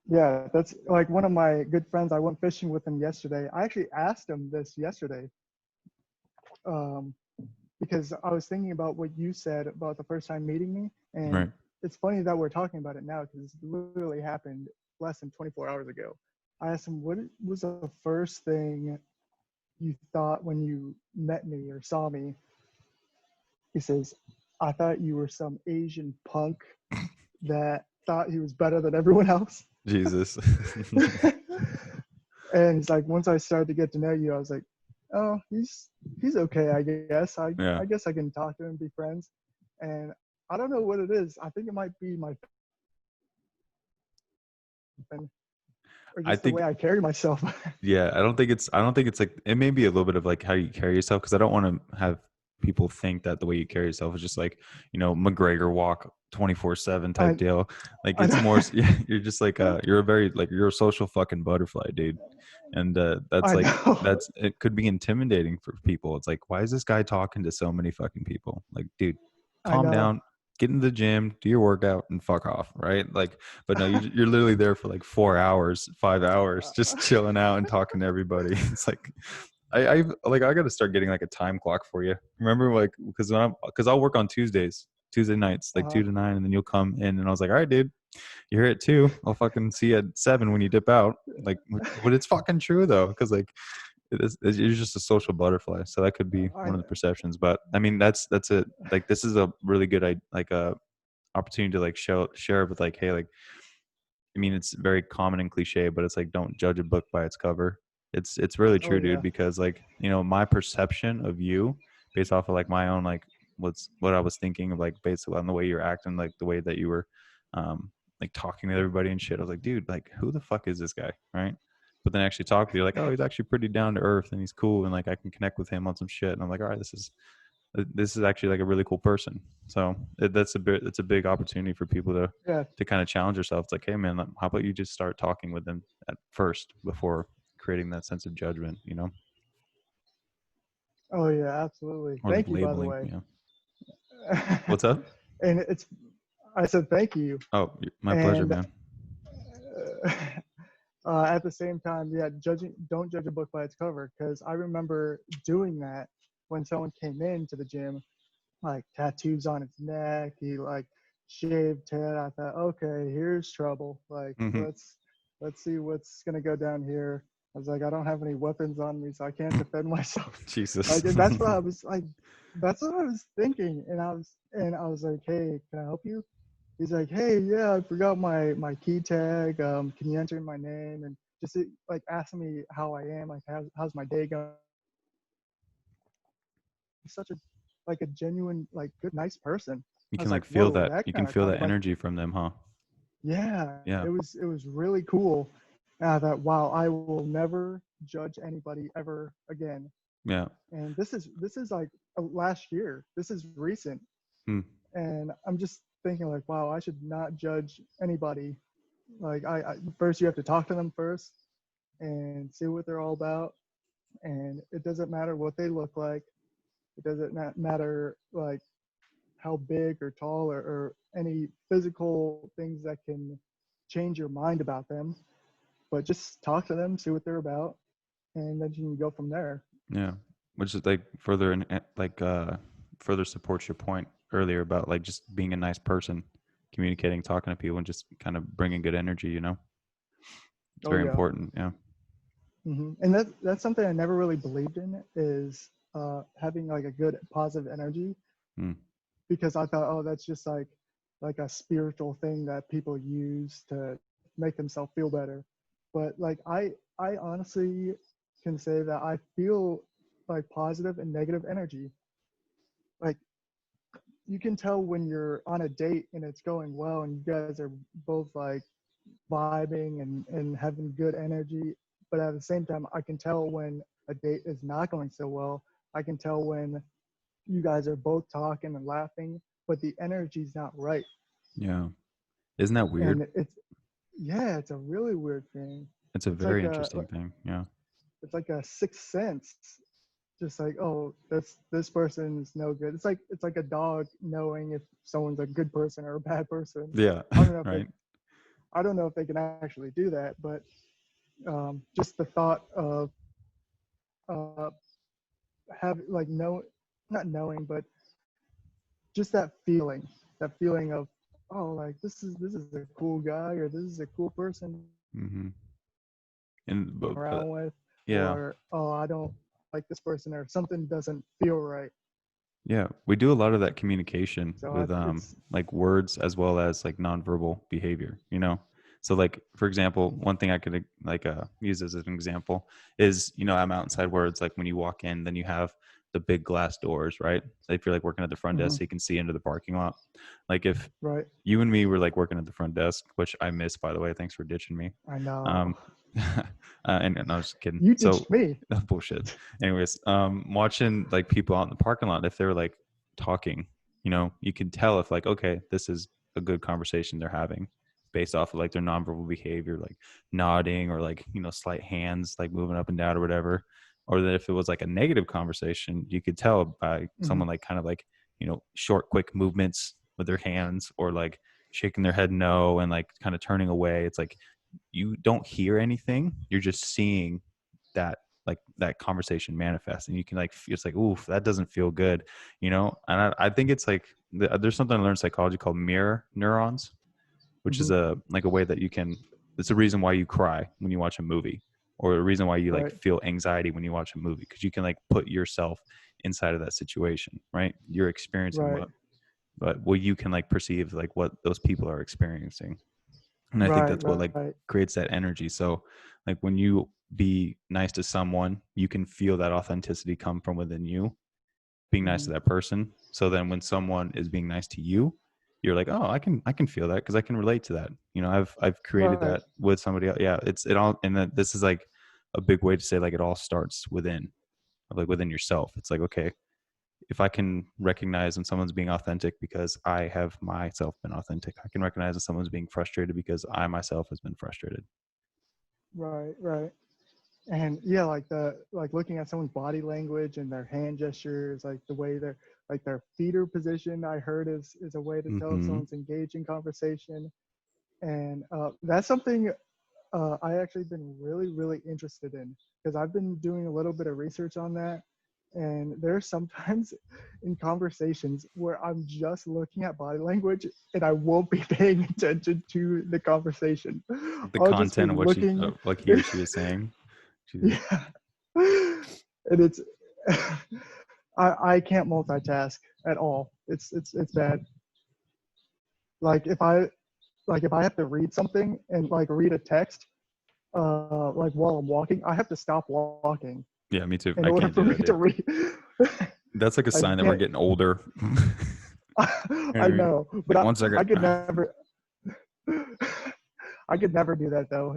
Yeah, that's like one of my good friends. I went fishing with him yesterday. I actually asked him this yesterday, um, because I was thinking about what you said about the first time meeting me, and right. it's funny that we're talking about it now because it literally happened less than 24 hours ago. I asked him, what was the first thing you thought when you met me or saw me? He says, I thought you were some Asian punk that thought he was better than everyone else. Jesus. And he's like, once I started to get to know you, I was like, oh, he's okay, I guess. Yeah. I guess I can talk to him, be friends. And I don't know what it is. I think it might be my or I just the think way I carry myself. Yeah, I don't think it's like, it may be a little bit of like how you carry yourself, because I don't want to have people think that the way you carry yourself is just like, McGregor walk 24/7 type I deal. Like I it's more know, yeah, you're just like you're a very like you're a social fucking butterfly, dude. And that's I like know, it could be intimidating for people. It's like, why is this guy talking to so many fucking people? Like, dude, I calm know. down, get in the gym, do your workout and fuck off, right? Like, but no, you're literally there for like 4 hours, 5 hours, just chilling out and talking to everybody. It's like I got to start getting like a time clock for you. Remember, like, because I'll work on Tuesday nights, like Uh-huh. 2 to 9, and then you'll come in, and I was like, all right, dude, you're here at 2. I'll fucking see you at 7 when you dip out. Like, but it's fucking true though, because like you're just a social butterfly, so that could be I one of the perceptions. But I mean, that's it. Like, this is a really good like opportunity to like share with like, hey, like, I mean, it's very common and cliche, but it's like, don't judge a book by its cover. It's really oh true, dude, yeah. because like, my perception of you based off of like my own like what I was thinking of, like based on the way you're acting, like the way that you were like talking to everybody and shit. I was like, dude, like, who the fuck is this guy? Right. But then actually talk to you, like, oh, he's actually pretty down to earth and he's cool, and like I can connect with him on some shit. And I'm like, all right, this is actually like a really cool person. So that's a big opportunity for people Yeah. to kind of challenge yourself. It's like, hey man, how about you just start talking with them at first before creating that sense of judgment, Oh yeah, absolutely. or like Thank you, by the labeling. way. Yeah. What's up? And I said thank you. Oh, my pleasure, And man. at the same time, yeah, don't judge a book by its cover, because I remember doing that when someone came into the gym, like tattoos on his neck, he like shaved head. I thought, okay, here's trouble. Like Hmm. let's see what's gonna go down here. I was like, I don't have any weapons on me, so I can't defend myself. Jesus. Like, and that's what I was like, that's what I was thinking, and I was like, hey, can I help you? He's like, hey, yeah, I forgot my key tag. Can you enter my name? And just like asking me how I am, like how's my day going? He's such a like a genuine, like good, nice person. You I can was like, like feel whoa, that. that You can kind of feel caught that me by energy from them, huh? yeah. Yeah. It was really cool. That wow, I will never judge anybody ever again. Yeah. And this is like last year. This is recent, Hmm. and I'm just thinking like, wow, I should not judge anybody. Like I first you have to talk to them first and see what they're all about. And it doesn't matter what they look like. It doesn't matter like how big or tall or any physical things that can change your mind about them. But just talk to them, see what they're about, and then you can go from there. Yeah. Which is like further supports your point earlier about like just being a nice person, communicating, talking to people, and just kind of bringing good energy. It's Oh very yeah. important. Yeah. And that's something I never really believed in is having like a good positive energy, Mm. because I thought, oh, that's just like a spiritual thing that people use to make themselves feel better. But like I honestly can say that I feel like positive and negative energy. Like you can tell when you're on a date and it's going well and you guys are both like vibing and having good energy. but at the same time, I can tell when a date is not going so well. I can tell when you guys are both talking and laughing, but the energy's not right. Yeah. Isn't that weird? And yeah, it's a really weird thing. It's a It's like very a interesting thing. Yeah. it's like a sixth sense. Just like, oh, this person is no good. It's like a dog knowing if someone's a good person or a bad person. Yeah. I don't know if they Right. I don't know if they can actually do that, but just the thought of uh, have like no, not knowing, but just that feeling of, oh, like this is a cool guy, or this is a cool person Mm-hmm. And around with, yeah. or oh, I don't like this person, or something doesn't feel right. Yeah, we do a lot of that communication So with it's like words as well as like nonverbal behavior, you know. So like for example, one thing I could like use as an example is, you know, I'm outside where it's like when you walk in, then you have the big glass doors, right? So if you're like working at the front desk, mhm, so you can see into the parking lot. Like if right. you and me were like working at the front desk, which I miss, by the way, thanks for ditching me. I know. Um, and I was just kidding. You So ditched me. bullshit. Anyways, watching like people out in the parking lot, if they're like talking, you know, you can tell if like, okay, this is a good conversation they're having based off of like their nonverbal behavior, like nodding or like, you know, slight hands, like moving up and down or whatever. Or that if it was like a negative conversation, you could tell by Hmm. someone like kind of like, you know, short, quick movements with their hands or like shaking their head no and like kind of turning away. It's like you don't hear anything, you're just seeing that like that conversation manifest and you can like it's like oof, that doesn't feel good, you know. And I think it's like there's something I learned in psychology called mirror neurons, which is Hmm. a like a way that you can, it's a reason why you cry when you watch a movie or a reason why you like Right. feel anxiety when you watch a movie because you can like put yourself inside of that situation, right? You're experiencing Right. what you can like perceive like what those people are experiencing. And I think Right. that's what like Right. creates that energy. So like when you be nice to someone, you can feel that authenticity come from within you being nice Hmm. to that person. So then when someone is being nice to you, you're like, oh, I can feel that because I can relate to that. You know, I've created Right. that with somebody else. Yeah, it's it all, and that this is like a big way to say like it all starts within, like within yourself. It's like, okay, if I can recognize when someone's being authentic because I have myself been authentic, I can recognize when someone's being frustrated because I myself has been frustrated. Right. Right. And yeah, like looking at someone's body language and their hand gestures, like the way their feet are positioned, I heard is a way to tell if Mm-hmm. someone's engaged in conversation. And that's something I actually been really interested in, because I've been doing a little bit of research on that. And there's sometimes in conversations where I'm just looking at body language and I won't be paying attention to the conversation. The I'll just be content of what she, looking. like he or she is saying. Jesus. Yeah. And it's I can't multitask at all. It's bad. Like if I have to read something and like read a text, like while I'm walking, I have to stop walking Yeah, me too. in I order can't for do me that, to dude. read. That's like a I sign that we're can't. getting older. I know, but Like I one second. I could never. I could never do that though.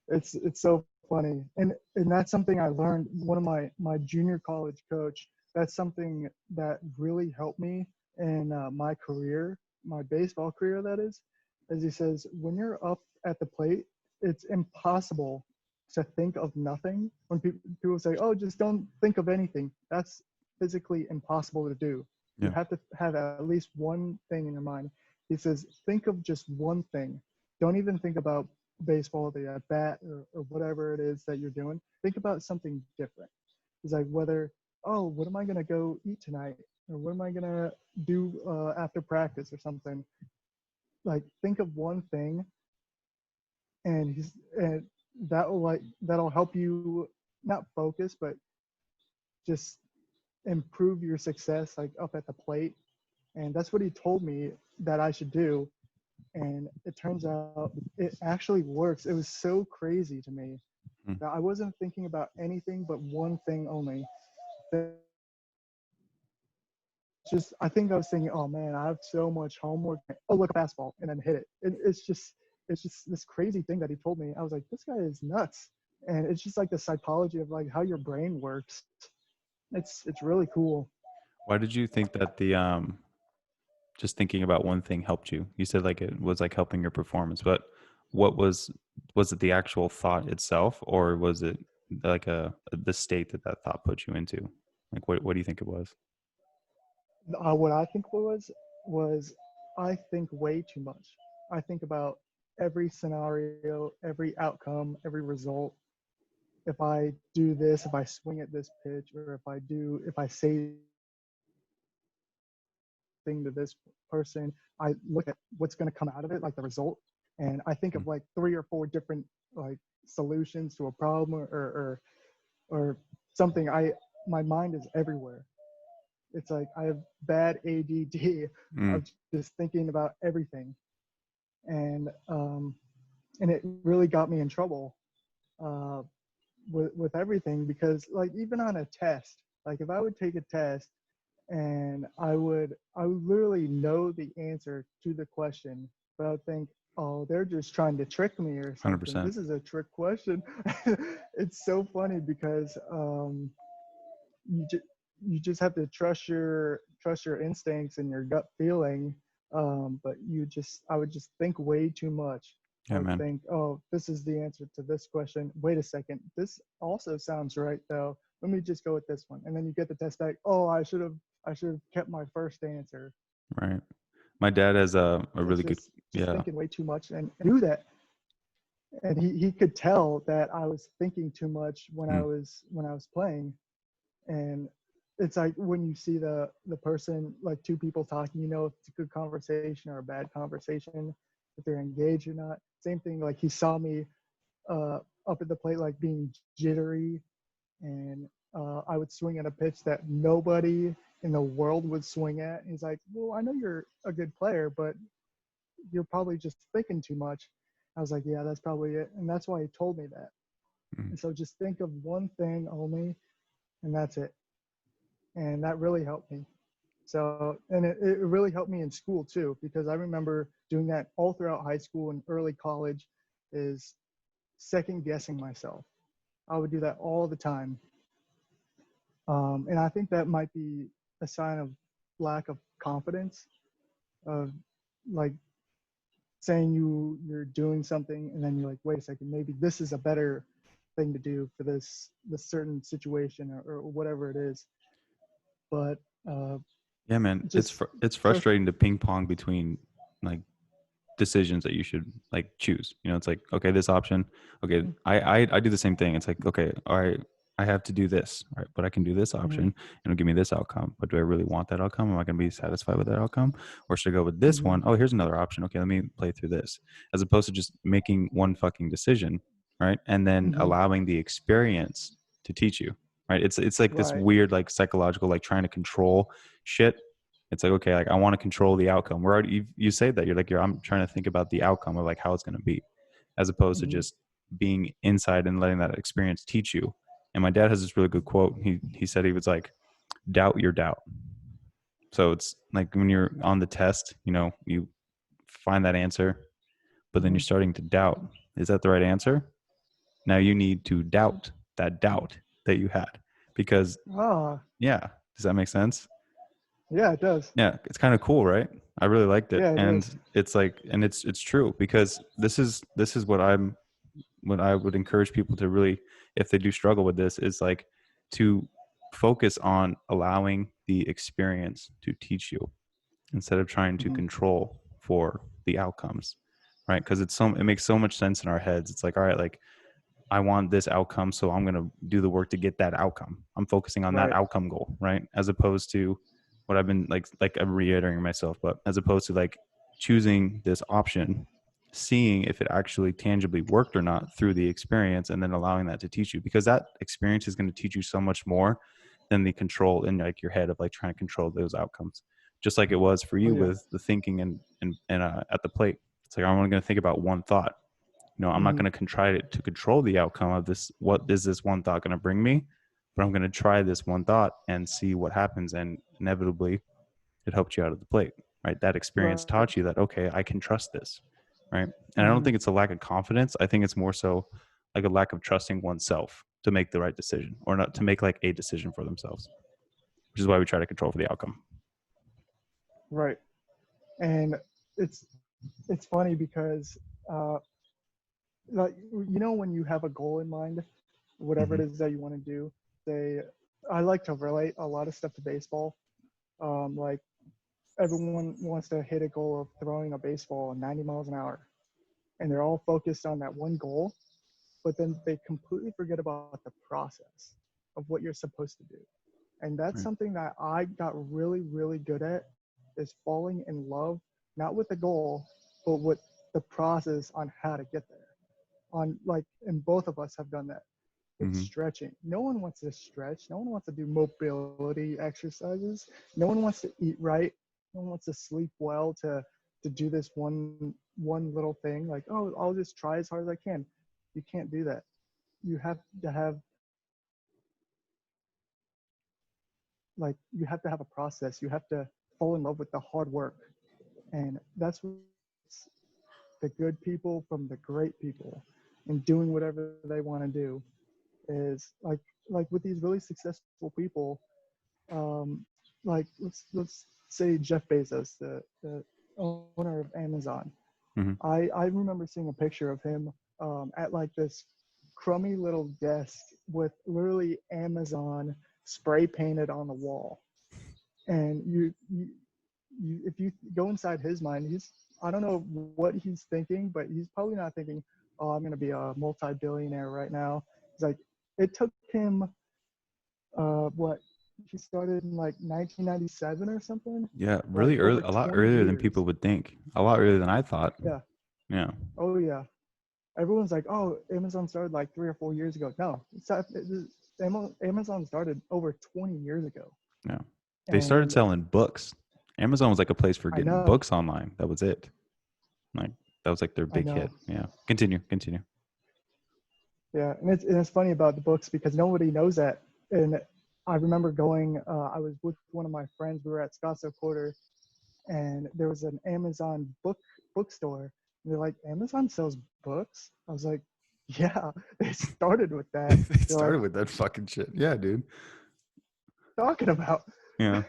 It's so funny, and that's something I learned. One of my junior college coach. That's something that really helped me in my career, my baseball career. That is, as he says, when you're up at the plate, it's impossible to think of nothing. When people say, "Oh, just don't think of anything," that's physically impossible to do. You Yeah. have to have at least one thing in your mind. He says, think of just one thing. Don't even think about baseball, the at bat, or whatever it is that you're doing. Think about something different. It's like whether, oh, what am I gonna go eat tonight, or what am I gonna do after practice or something. Like think of one thing, and that'll help you not focus, but just improve your success like up at the plate. And that's what he told me that I should do. And it turns out it actually works. It was so crazy to me Mm. that I wasn't thinking about anything but one thing only. Just I think I was thinking, oh man, I have so much homework. Oh, look, a fastball, and then hit it. It's just this crazy thing that he told me. I was like, this guy is nuts. And it's just like the psychology of like how your brain works. It's really cool. Why did you think that the just thinking about one thing helped you? You said like it was like helping your performance, but what was it the actual thought itself, or was it like the state that that thought put you into? Like what do you think it was? What I think was I think way too much. I think about every scenario, every outcome, every result. If I do this, if I swing at this pitch, or if I say thing to this person, I look at what's going to come out of it, like the result, and I think Mm, of like 3 or 4 different like solutions to a problem or something. My mind is everywhere. It's like I have bad ADD mm, of just thinking about everything, and and it really got me in trouble uh, with everything because like even on a test, like if I would take a test and I would literally know the answer to the question, but I would think, oh, they're just trying to trick me or something. 100%. This is a trick question. It's so funny because you just you just have to trust your instincts and your gut feeling. But I would just think way too much. I Yeah, would man. think, oh, this is the answer to this question. Wait a second, this also sounds right though. Let me just go with this one. And then you get the test back. Oh, I should have kept my first answer. Right. My dad has a It's really good, just yeah. thinking way too much and knew that. And he could tell that I was thinking too much Mm, when I was playing. And it's like when you see the person, like two people talking, you know if it's a good conversation or a bad conversation, if they're engaged or not. Same thing, like he saw me uh up at the plate like being jittery, and I would swing at a pitch that nobody in the world would swing at. And he's like, well, I know you're a good player, but you're probably just thinking too much. I was like, yeah, that's probably it. And that's why he told me that. mm. And so just think of one thing only, and that's it. And that really helped me. So, and it really helped me in school too, because I remember doing that all throughout high school and early college, is second guessing myself. I would do that all the time. And I think that might be a sign of lack of confidence, of like saying you're doing something and then you're like, wait a second, maybe this is a better thing to do for this certain situation or whatever it is. But Yeah, man. just It's trust. frustrating to ping pong between like decisions that you should like choose. You know, it's like, okay, this option. Okay, Mhm, I do the same thing. It's like, okay, all right, I have to do this, right? But I can do this option mhm, and it'll give me this outcome. But do I really want that outcome? Am I going to be satisfied with that outcome? Or should I go with this mhm, one? Oh, here's another option. Okay, let me play through this. As opposed to just making one fucking decision, right? And then mhm. allowing the experience to teach you, right? It's like this Right. weird, like psychological, like trying to control shit. It's like, okay, like I want to control the outcome. We're already, you say that I'm trying to think about the outcome of like how it's going to be, as opposed to Mhm. just being inside and letting that experience teach you. And my dad has this really good quote. He said, he was like, doubt your doubt. So it's like when you're on the test, you know, you find that answer, but then you're Mhm. starting to doubt, is that the right answer? Now you need to doubt that you had, because Ah, yeah, does that make sense? yeah, it does. Yeah, it's kind of cool, right? I really liked it. Yeah, it And is. it's like, and it's true, because this is what I would encourage people to really, if they do struggle with this, is like to focus on allowing the experience to teach you instead of trying to Mhm. control for the outcomes, right? Because it makes so much sense in our heads. It's like, all right, like I want this outcome, so I'm going to do the work to get that outcome. I'm focusing on that Right. outcome goal, right? As opposed to what I've been like I'm reiterating myself, but as opposed to like choosing this option, seeing if it actually tangibly worked or not through the experience, and then allowing that to teach you, because that experience is going to teach you so much more than the control in like your head of like trying to control those outcomes. Just like it was for Oh you yeah. with the thinking and at the plate. It's like I'm only going to think about one thought. You know, I'm not Mhm. going to try to control the outcome of this. What is this one thought going to bring me? But I'm going to try this one thought and see what happens. And inevitably, it helped you out of the plate, right? That experience Right. taught you that, okay, I can trust this, right? And I don't Mhm. think it's a lack of confidence. I think it's more so like a lack of trusting oneself to make the right decision, or not to make like a decision for themselves, which is why we try to control for the outcome. Right. And it's it's funny because like, you know, when you have a goal in mind, whatever it Mm-hmm. is that you want to do, they I like to relate a lot of stuff to baseball. Like everyone wants to hit a goal of throwing a baseball 90 miles an hour, and they're all focused on that one goal, but then they completely forget about the process of what you're supposed to do. And that's Right. something that I got really, really good at, is falling in love, not with the goal, but with the process on how to get there. On like, and both of us have done that with Mm-hmm. stretching. No one wants to stretch. No one wants to do mobility exercises. No one wants to eat right. No one wants to sleep well to do this one little thing. Like, oh, I'll just try as hard as I can. You can't do that. You have to have you have to have a process. You have to fall in love with the hard work, and that's what the good people from the great people, and doing whatever they want to do is like with these really successful people, um, like let's say Jeff Bezos, the owner of Amazon. Mm-hmm. I remember seeing a picture of him at like this crummy little desk with literally Amazon spray painted on the wall. And you if you go inside his mind, he's I don't know what he's thinking, but he's probably not thinking, oh, I'm going to be a multi-billionaire right now. It's like it took him what he started in like 1997 or something, Yeah, like really early, over a lot 20 earlier than people years. would think, a lot earlier than I thought. Yeah. Yeah. Oh yeah. Everyone's like, oh, Amazon started like 3 or 4 years ago. No, Amazon started over 20 years ago. Yeah. They started And selling books. Amazon was like a place for I getting know, books online. That was it. Like that was like their I big hit. know. Yeah. Continue. Continue. Yeah, and it's funny about the books because nobody knows that. And I remember going. I was with one of my friends. We were at Scottsdale Quarter, and there was an Amazon bookstore. And they're like, Amazon sells books. I was like, yeah, they started with that. They They're like, started with that fucking shit. Yeah, dude. talking about. Yeah.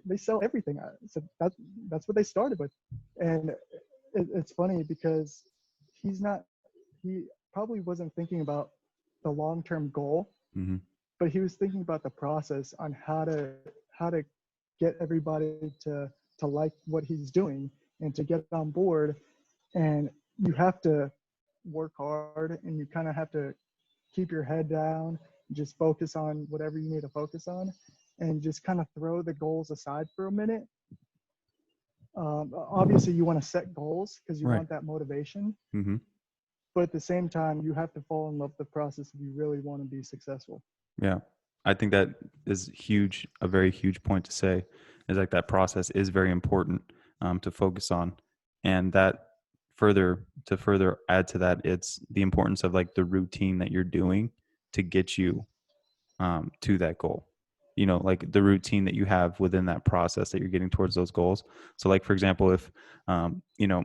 They sell everything. So that's what they started with, and it's funny because he's not. He probably wasn't thinking about the long-term goal, Mm-hmm. but he was thinking about the process on how to get everybody to like what he's doing and to get on board. And you have to work hard, and you kind of have to keep your head down, just focus on whatever you need to focus on, and just kind of throw the goals aside for a minute. Obviously you want to set goals because you Right. want that motivation, Mm-hmm. but at the same time you have to fall in love with the process if you really want to be successful. Yeah. I think that is huge, a very huge point to say, is like that process is very important to focus on. And that further add to that, it's the importance of like the routine that you're doing to get you to that goal. You know, like the routine that you have within that process that you're getting towards those goals. So like, for example, if, you know,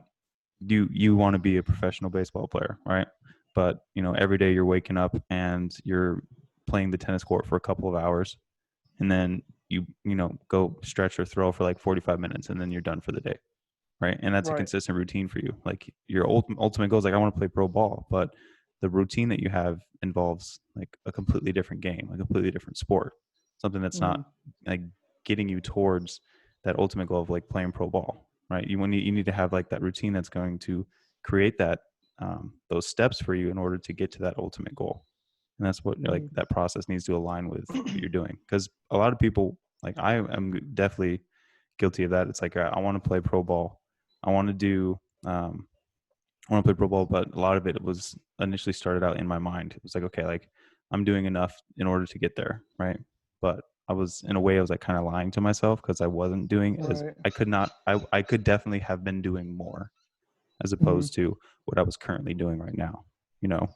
you want to be a professional baseball player, right? But you know, every day you're waking up and you're playing the tennis court for a couple of hours, and then you know go stretch or throw for like 45 minutes, and then you're done for the day, right? And that's a Right. consistent routine for you. Like your ultimate goal is like, I want to play pro ball, but the routine that you have involves like a completely different game, a completely different sport, something that's not Mm, like getting you towards that ultimate goal of like playing pro ball, right? You need to have like that routine that's going to create that those steps for you in order to get to that ultimate goal. And that's what like mm, that process needs to align with what you're doing, because a lot of people, like I am definitely guilty of that. It's like I want to play pro ball, I want to do I want to play pro ball, but a lot of it was initially started out in my mind. It was like, okay, like I'm doing enough in order to get there, right? But I was, in a way, I was like kind of lying to myself because I wasn't doing as right. I could not. I could definitely have been doing more as Mm. opposed to what I was currently doing right now. You know?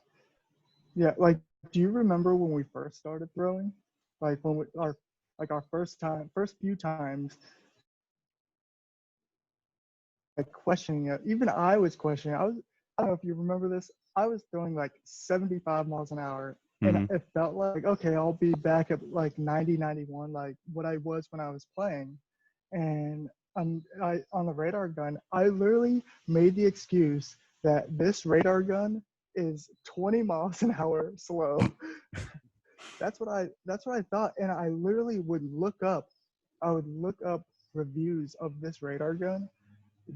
Yeah, like, do you remember when we first started throwing? Like when we our first few times, like questioning it. Even I was questioning. I don't know if you remember this. I was throwing like 75 miles an hour, and Mm-hmm. it felt like, okay, I'll be back at like 90, 91, like what I was when I was playing. And on the radar gun, I literally made the excuse that this radar gun is 20 miles an hour slow. That's what I thought, and I literally would look up. I would look up reviews of this radar gun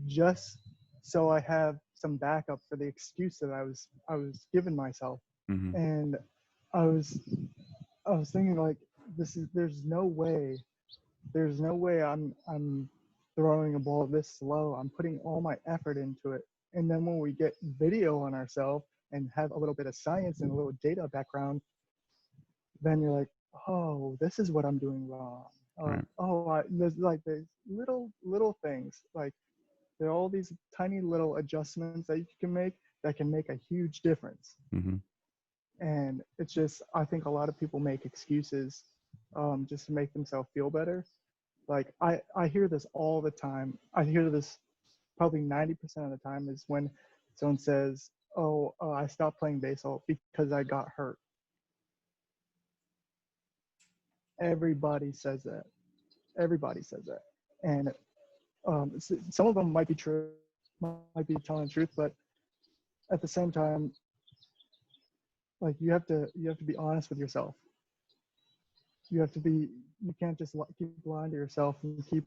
just so I have some backup for the excuse that I was giving myself. Mm-hmm. And I was I was thinking like there's no way I'm throwing a ball this slow. I'm putting all my effort into it. And then when we get video on ourselves and have a little bit of science and a little data background, then you're like, oh, this is what I'm doing wrong. Right. There's like there's little things like there are all these tiny little adjustments that you can make that can make a huge difference. Mm-hmm. And it's just, I think a lot of people make excuses just to make themselves feel better. Like I hear this all the time. I hear this probably 90% of the time is when someone says, oh, I stopped playing baseball because I got hurt. Everybody says that. Everybody says that. And some of them might be true, might be telling the truth, but at the same time, like you have to be honest with yourself. You can't just keep lying to yourself and keep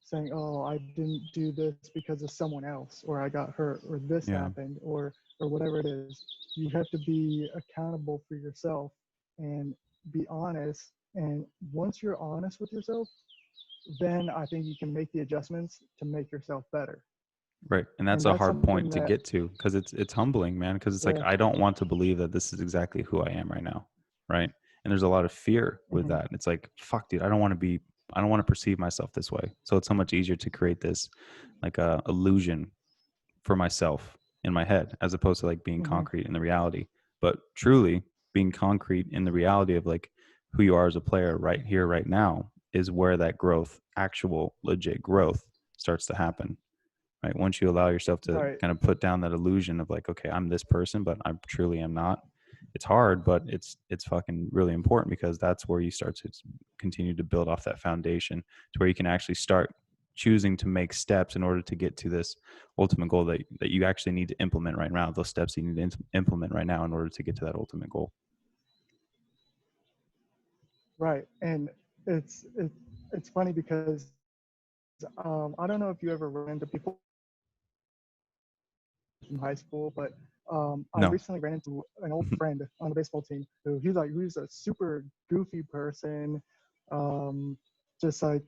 saying, oh, I didn't do this because of someone else, or I got hurt, or this Yeah. happened, or whatever it is. You have to be accountable for yourself and be honest. And once you're honest with yourself, then I think you can make the adjustments to make yourself better. Right. And that's And a that's hard something point to that, get to because it's humbling, man. Because it's like yeah. I don't want to believe that this is exactly who I am right now. Right. And there's a lot of fear with Mhm. that. It's like, fuck, dude, I don't want to perceive myself this way. So it's so much easier to create this like a illusion for myself in my head as opposed to like being Mhm. concrete in the reality. But truly being concrete in the reality of like who you are as a player right here, right now is where that growth, actual legit growth starts to happen. Right. Once you allow yourself to Right. kind of put down that illusion of like, okay, I'm this person, but I truly am not. It's hard, but it's fucking really important because that's where you start to continue to build off that foundation to where you can actually start choosing to make steps in order to get to this ultimate goal that you actually need to implement right now. Those steps you need to implement right now in order to get to that ultimate goal. Right. And it's funny because I don't know if you ever ran into people from high school, but I No. recently ran into an old friend on the baseball team who he's a super goofy person. Um, just like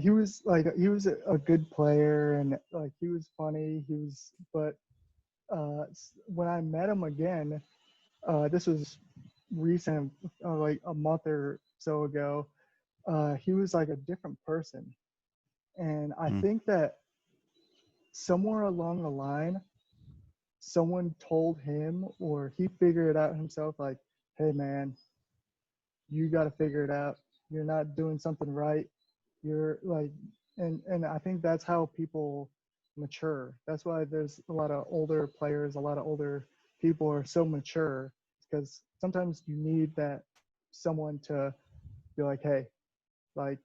he was a good player and like he was funny. But when I met him again, this was recent, like a month or so ago. He was like a different person, and I Mm, think that somewhere along the line someone told him or he figured it out himself like, hey man, you got to figure it out, you're not doing something right, you're like, and I think that's how people mature. That's why there's a lot of older players, a lot of older people are so mature, because sometimes you need that someone to be like, hey, like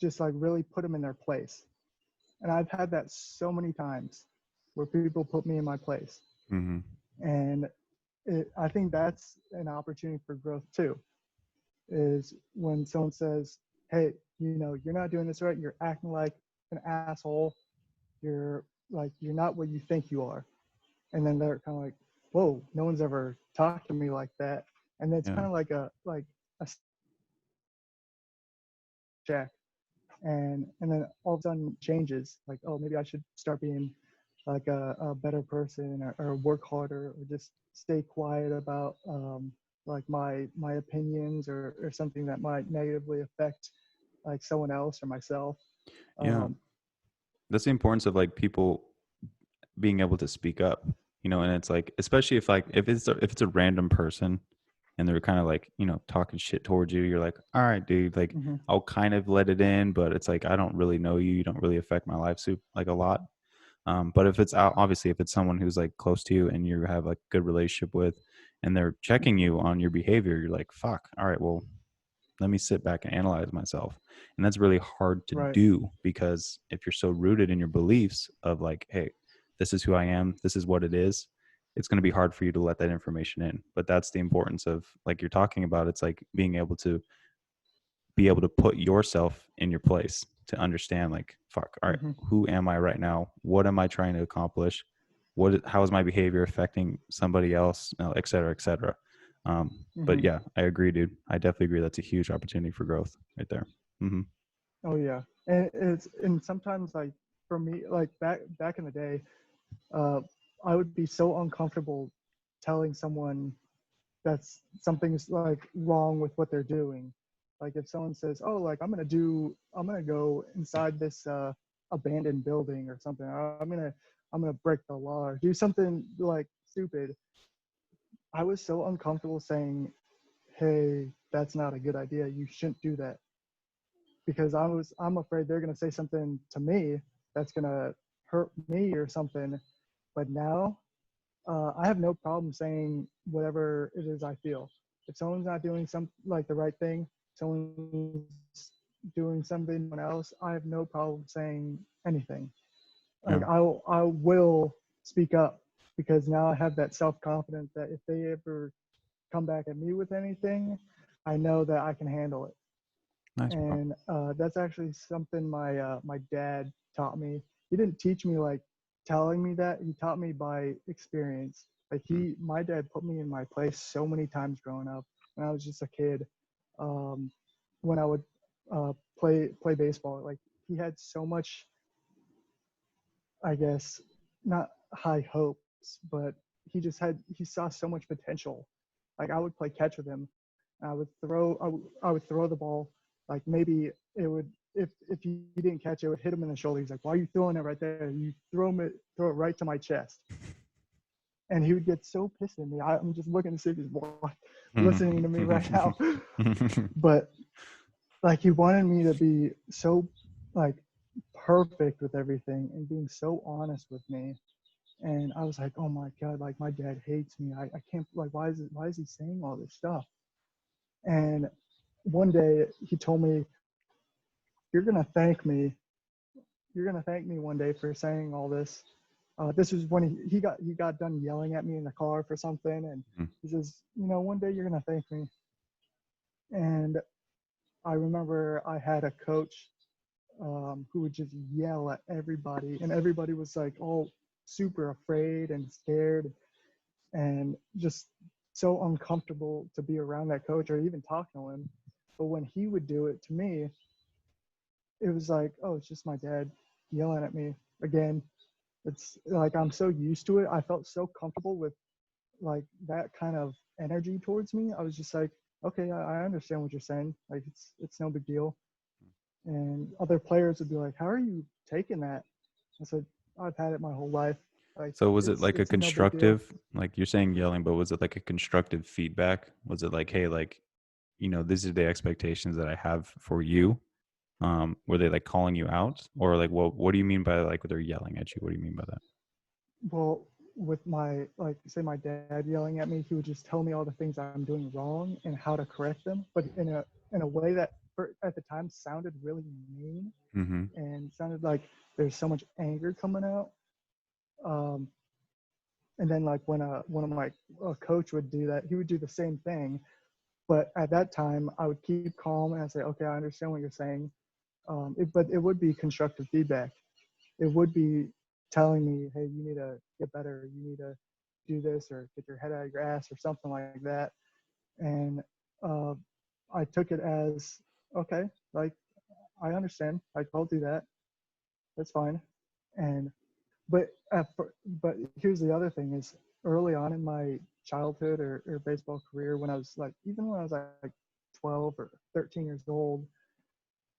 just like really put them in their place. And I've had that so many times where people put me in my place. hmm And I think that's an opportunity for growth too, is when someone says, hey, you're not doing this right, you're acting like an asshole, you're not what you think you are. And then they're kind of like, whoa, no one's ever talked to me like that. And it's Yeah. kind of like a check. And then all of a sudden changes, like, oh, maybe I should start being like a better person, or work harder, or just stay quiet about like my opinions, or something that might negatively affect like someone else or myself. Yeah. um, That's the importance of like people being able to speak up, and it's like, especially if it's a random person and they're kind of like, talking shit towards you, you're like, all right, dude, like mhm. I'll kind of let it in, but it's like, I don't really know you. You don't really affect my life like a lot. But if it's obviously if it's someone who's like close to you and you have like good relationship with, and they're checking you on your behavior, you're like, fuck, all right, well, let me sit back and analyze myself. And that's really hard to Right. do, because if you're so rooted in your beliefs of like, hey, this is who I am, this is what it is, it's going to be hard for you to let that information in. But that's the importance of, like you're talking about, it's like being able to put yourself in your place to understand, like, fuck, all right, Hmm. who am I right now? What am I trying to accomplish? How is my behavior affecting somebody else, et cetera, et cetera. But Hmm. yeah, I agree, dude. I definitely agree. That's a huge opportunity for growth right there. Hmm. Oh yeah, and sometimes like for me, like back in the day, uh, I would be so uncomfortable telling someone that's something's like wrong with what they're doing. Like if someone says, "Oh, like I'm gonna go inside this abandoned building or something. I'm gonna break the law or do something like stupid." I was so uncomfortable saying, "Hey, that's not a good idea. You shouldn't do that," because I'm afraid they're gonna say something to me that's gonna hurt me or something. But now I have no problem saying whatever it is I feel. If someone's not doing some like the right thing, someone's doing something else, I have no problem saying anything. Like Yeah, I will speak up because now I have that self confidence that if they ever come back at me with anything, I know that I can handle it. nice, bro. And that's actually something my dad taught me. He didn't teach me like telling me that. He taught me by experience. Like Mm. my dad put me in my place so many times growing up when I was just a kid. Um, when I would play baseball, like he had so much, I guess, not high hopes, but he saw so much potential. Like I would play catch with him. I would throw the ball. Like maybe it would if he didn't catch it, it would hit him in the shoulder. He's like, "Why are you throwing it right there? You throw it right to my chest." And he would get so pissed at me. I'm just looking to see if he's listening to me right now. But like he wanted me to be so like perfect with everything and being so honest with me. And I was like, oh my god, like my dad hates me. I can't, like, why is he saying all this stuff? And one day he told me, you're gonna thank me. You're gonna thank me one day for saying all this. This was when he got done yelling at me in the car for something, and he says, one day you're gonna thank me. And I remember I had a coach who would just yell at everybody, and everybody was like all super afraid and scared and just so uncomfortable to be around that coach or even talk to him. But when he would do it to me, it was like, oh, it's just my dad yelling at me again. It's like I'm so used to it. I felt so comfortable with like that kind of energy towards me. I was just like, okay, I understand what you're saying. Like it's no big deal. And other players would be like, how are you taking that? I said, I've had it my whole life. Like So was it like a it's no big deal. constructive, like you're saying yelling, but was it like a constructive feedback? Was it like, hey, like, these are the expectations that I have for you? Were they like calling you out, or like what do you mean by like they're yelling at you? What do you mean by that? Well, with my like say my dad yelling at me, he would just tell me all the things I'm doing wrong and how to correct them, but in a way that at the time sounded really mean Mm-hmm. and sounded like there's so much anger coming out. Um, and then like when one of my coach would do that, he would do the same thing. But at that time, I would keep calm and I'd say, okay, I understand what you're saying. But it would be constructive feedback. It would be telling me, hey, you need to get better. You need to do this or get your head out of your ass or something like that. And uh, I took it as, okay, like I understand. Like I'll do that. That's fine. And but but here's the other thing is early on in my childhood or baseball career when I was like even when I was like 12 or 13 years old,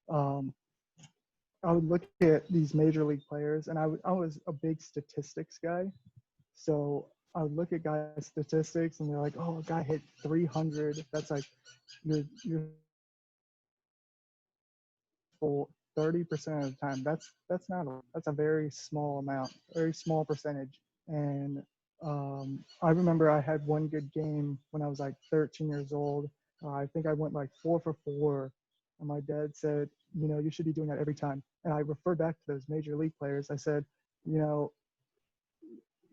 um, I would look at these major league players and I was a big statistics guy. So I would look at guys' statistics and they're like, oh, a guy hit 300. That's like your 30% of the time. That's not that's a very small amount, very small percentage. And I remember I had one good game when I was like 13 years old. I think I went like 4 for 4, and my dad said, you know, you should be doing that every time. And I referred back to those major league players. I said, you know,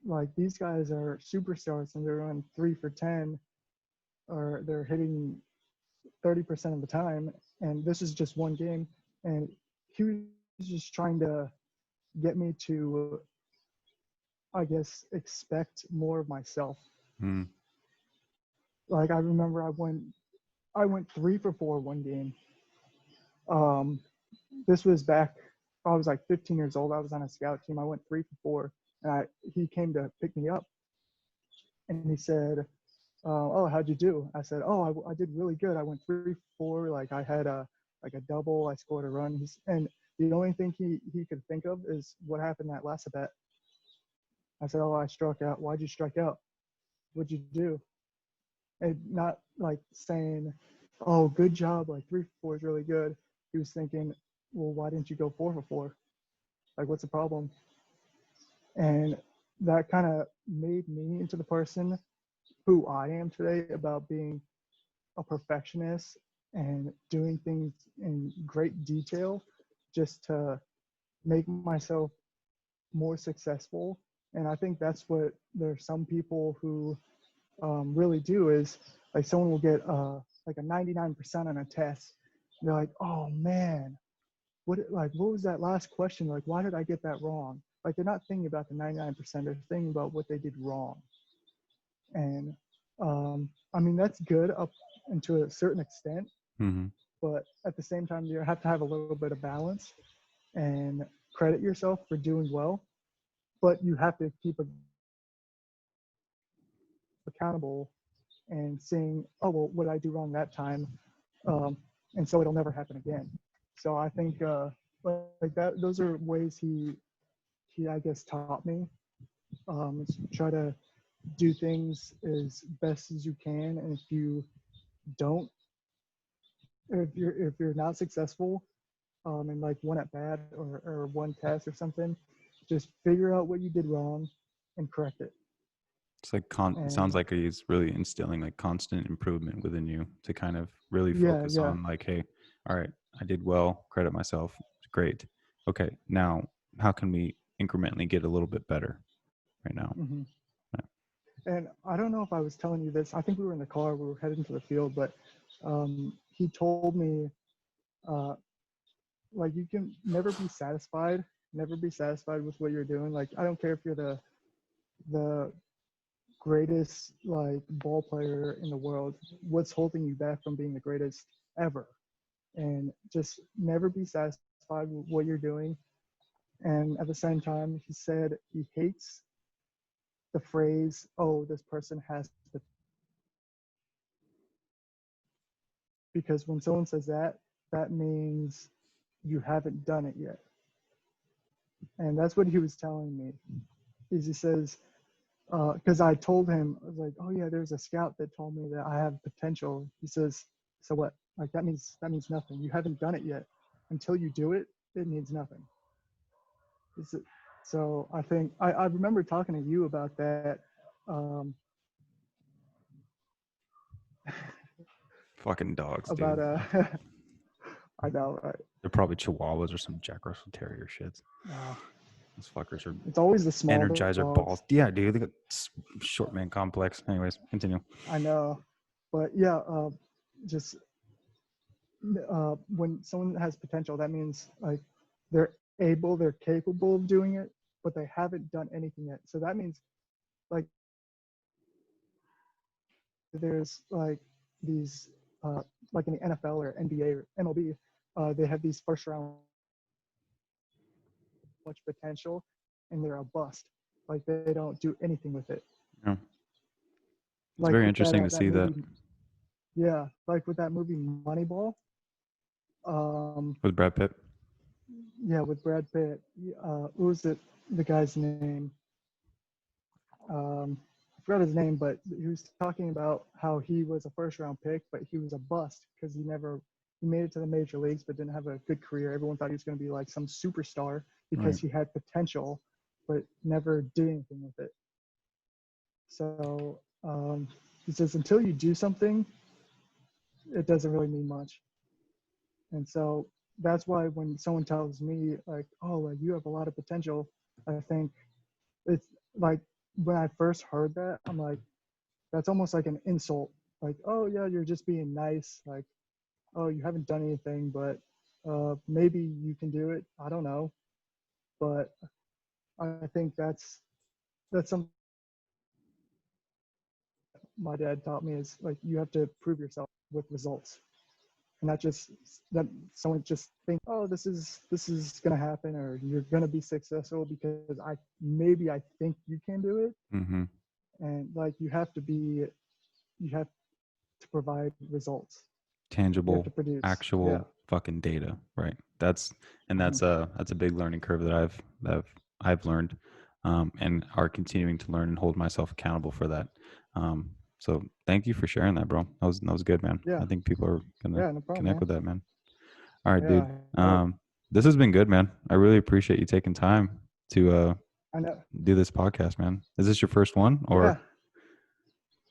like these guys are superstars and they're on 3 for 10, or they're hitting 30% of the time, and this is just one game. And he was just trying to get me to, I guess, expect more of myself. Mm. Like I remember I went 3 for 4 one game. Um, this was back, I was like 15 years old. I was on a scout team. I went 3 for 4, and he came to pick me up, and he said, "Oh, how'd you do?" I said, "Oh, I did really good. I went 3 for 4. Like I had a double. I scored a run." And the only thing he could think of is what happened that last at bat. I said, "Oh, I struck out." "Why'd you strike out? What'd you do?" And not like saying, "Oh, good job. Like 3 for 4 is really good." He was thinking, "Well, why didn't you go 4 for 4? Like, what's the problem?" And that kind of made me into the person who I am today, about being a perfectionist and doing things in great detail just to make myself more successful. And I think that's what there's some people who really do, is like someone will get like a 99% on a test. And they're like, "Oh man, what was that last question? Like, why did I get that wrong?" Like they're not thinking about the 99%, they're thinking about what they did wrong. And I mean, that's good up and to a certain extent, Mm-hmm. but at the same time, you have to have a little bit of balance and credit yourself for doing well, but you have to keep accountable and saying, "Oh, well, what did I do wrong that time?" Um, and so it'll never happen again. So I think like that, those are ways he I guess taught me, is try to do things as best as you can, and if you don't, if you're not successful in like one at bat, or one test or something, just figure out what you did wrong and correct it. It's like it sounds And like he's really instilling like constant improvement within you to kind of really yeah, focus yeah. on like, hey, all right, I did well, credit myself, great. Okay, now how can we incrementally get a little bit better right now? Hmm. Yeah. And I don't know if I was telling you this. I think we were in the car. We were heading to the field, but he told me, uh, like, you can never be satisfied. Never be satisfied with what you're doing. Like, I don't care if you're the greatest like ball player in the world. What's holding you back from being the greatest ever? And just never be satisfied with what you're doing. And at the same time, he said he hates the phrase, "Oh, this person has the," because when someone says that, that means you haven't done it yet. And that's what he was telling me. Is he says, because I told him, I was like, "Oh yeah, there's a scout that told me that I have potential." He says, "So what? Like that means nothing. You haven't done it yet. Until you do it, it means nothing." Is it, so I think I remember talking to you about that. Um, Fucking dogs, about dude. I know, right? They're probably Chihuahuas or some Jack Russell Terrier shits. Uh, Those fuckers are it's always the small Energizer dogs. balls. Yeah, dude. They got short man complex. Anyways, continue. I know, but yeah, just when someone has potential, that means like they're capable of doing it, but they haven't done anything yet. So that means like there's like these like in the NFL or NBA or MLB, they have these first round much potential, and they're a bust. Like they don't do anything with it. Yeah. It's Like very with interesting to that see that movie, yeah, like with that movie Moneyball. Um, with Brad Pitt. yeah, with Brad Pitt. What was it? The guy's name? I forgot his name, but he was talking about how he was a first round pick, but he was a bust because he never he made it to the major leagues, but didn't have a good career. Everyone thought he was going to be like some superstar because Right. he had potential, but never did anything with it. So he says, until you do something, it doesn't really mean much. And so that's why when someone tells me like, oh, like, you have a lot of potential, I think it's like when I first heard that, I'm like, that's almost like an insult. Like, oh yeah, you're just being nice. Like, oh, you haven't done anything, but maybe you can do it. I don't know, but I think that's something my dad taught me is like you have to prove yourself with results, and not just that someone just think, oh, this is gonna happen or you're gonna be successful because I think you can do it, Mm-hmm. and like you have to provide results. You have Tangible, to produce. Yeah. actual fucking data, right? Mhm. That's a big learning curve that I've learned, and are continuing to learn and hold myself accountable for that. So thank you for sharing that, bro. That was good, man. Yeah. I think people are gonna Yeah. No problem, connect man. with that, man. All right, Yeah. dude. I hope. This has been good, man. I really appreciate you taking time to I know. do this podcast, man. Is this your first one Yeah.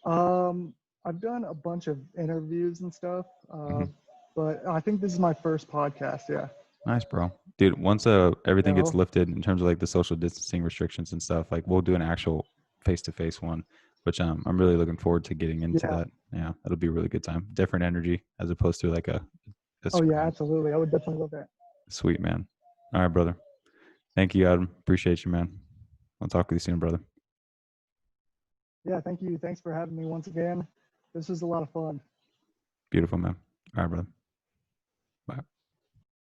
or? I've done a bunch of interviews and stuff, Mhm. but I think this is my first podcast. Yeah. Nice, bro. Dude, once everything Yeah. gets lifted in terms of like the social distancing restrictions and stuff, like we'll do an actual face-to-face one, which I'm really looking forward to getting into Yeah. that. Yeah, it'll be a really good time. Different energy as opposed to like a Oh yeah. screen. Absolutely. I would definitely love that. Sweet, man. All right, brother. Thank you, Adam. Appreciate you, man. I'll talk with you soon, brother. Yeah. Thank you. Thanks for having me once again. This was a lot of fun. Beautiful, man. All right, brother.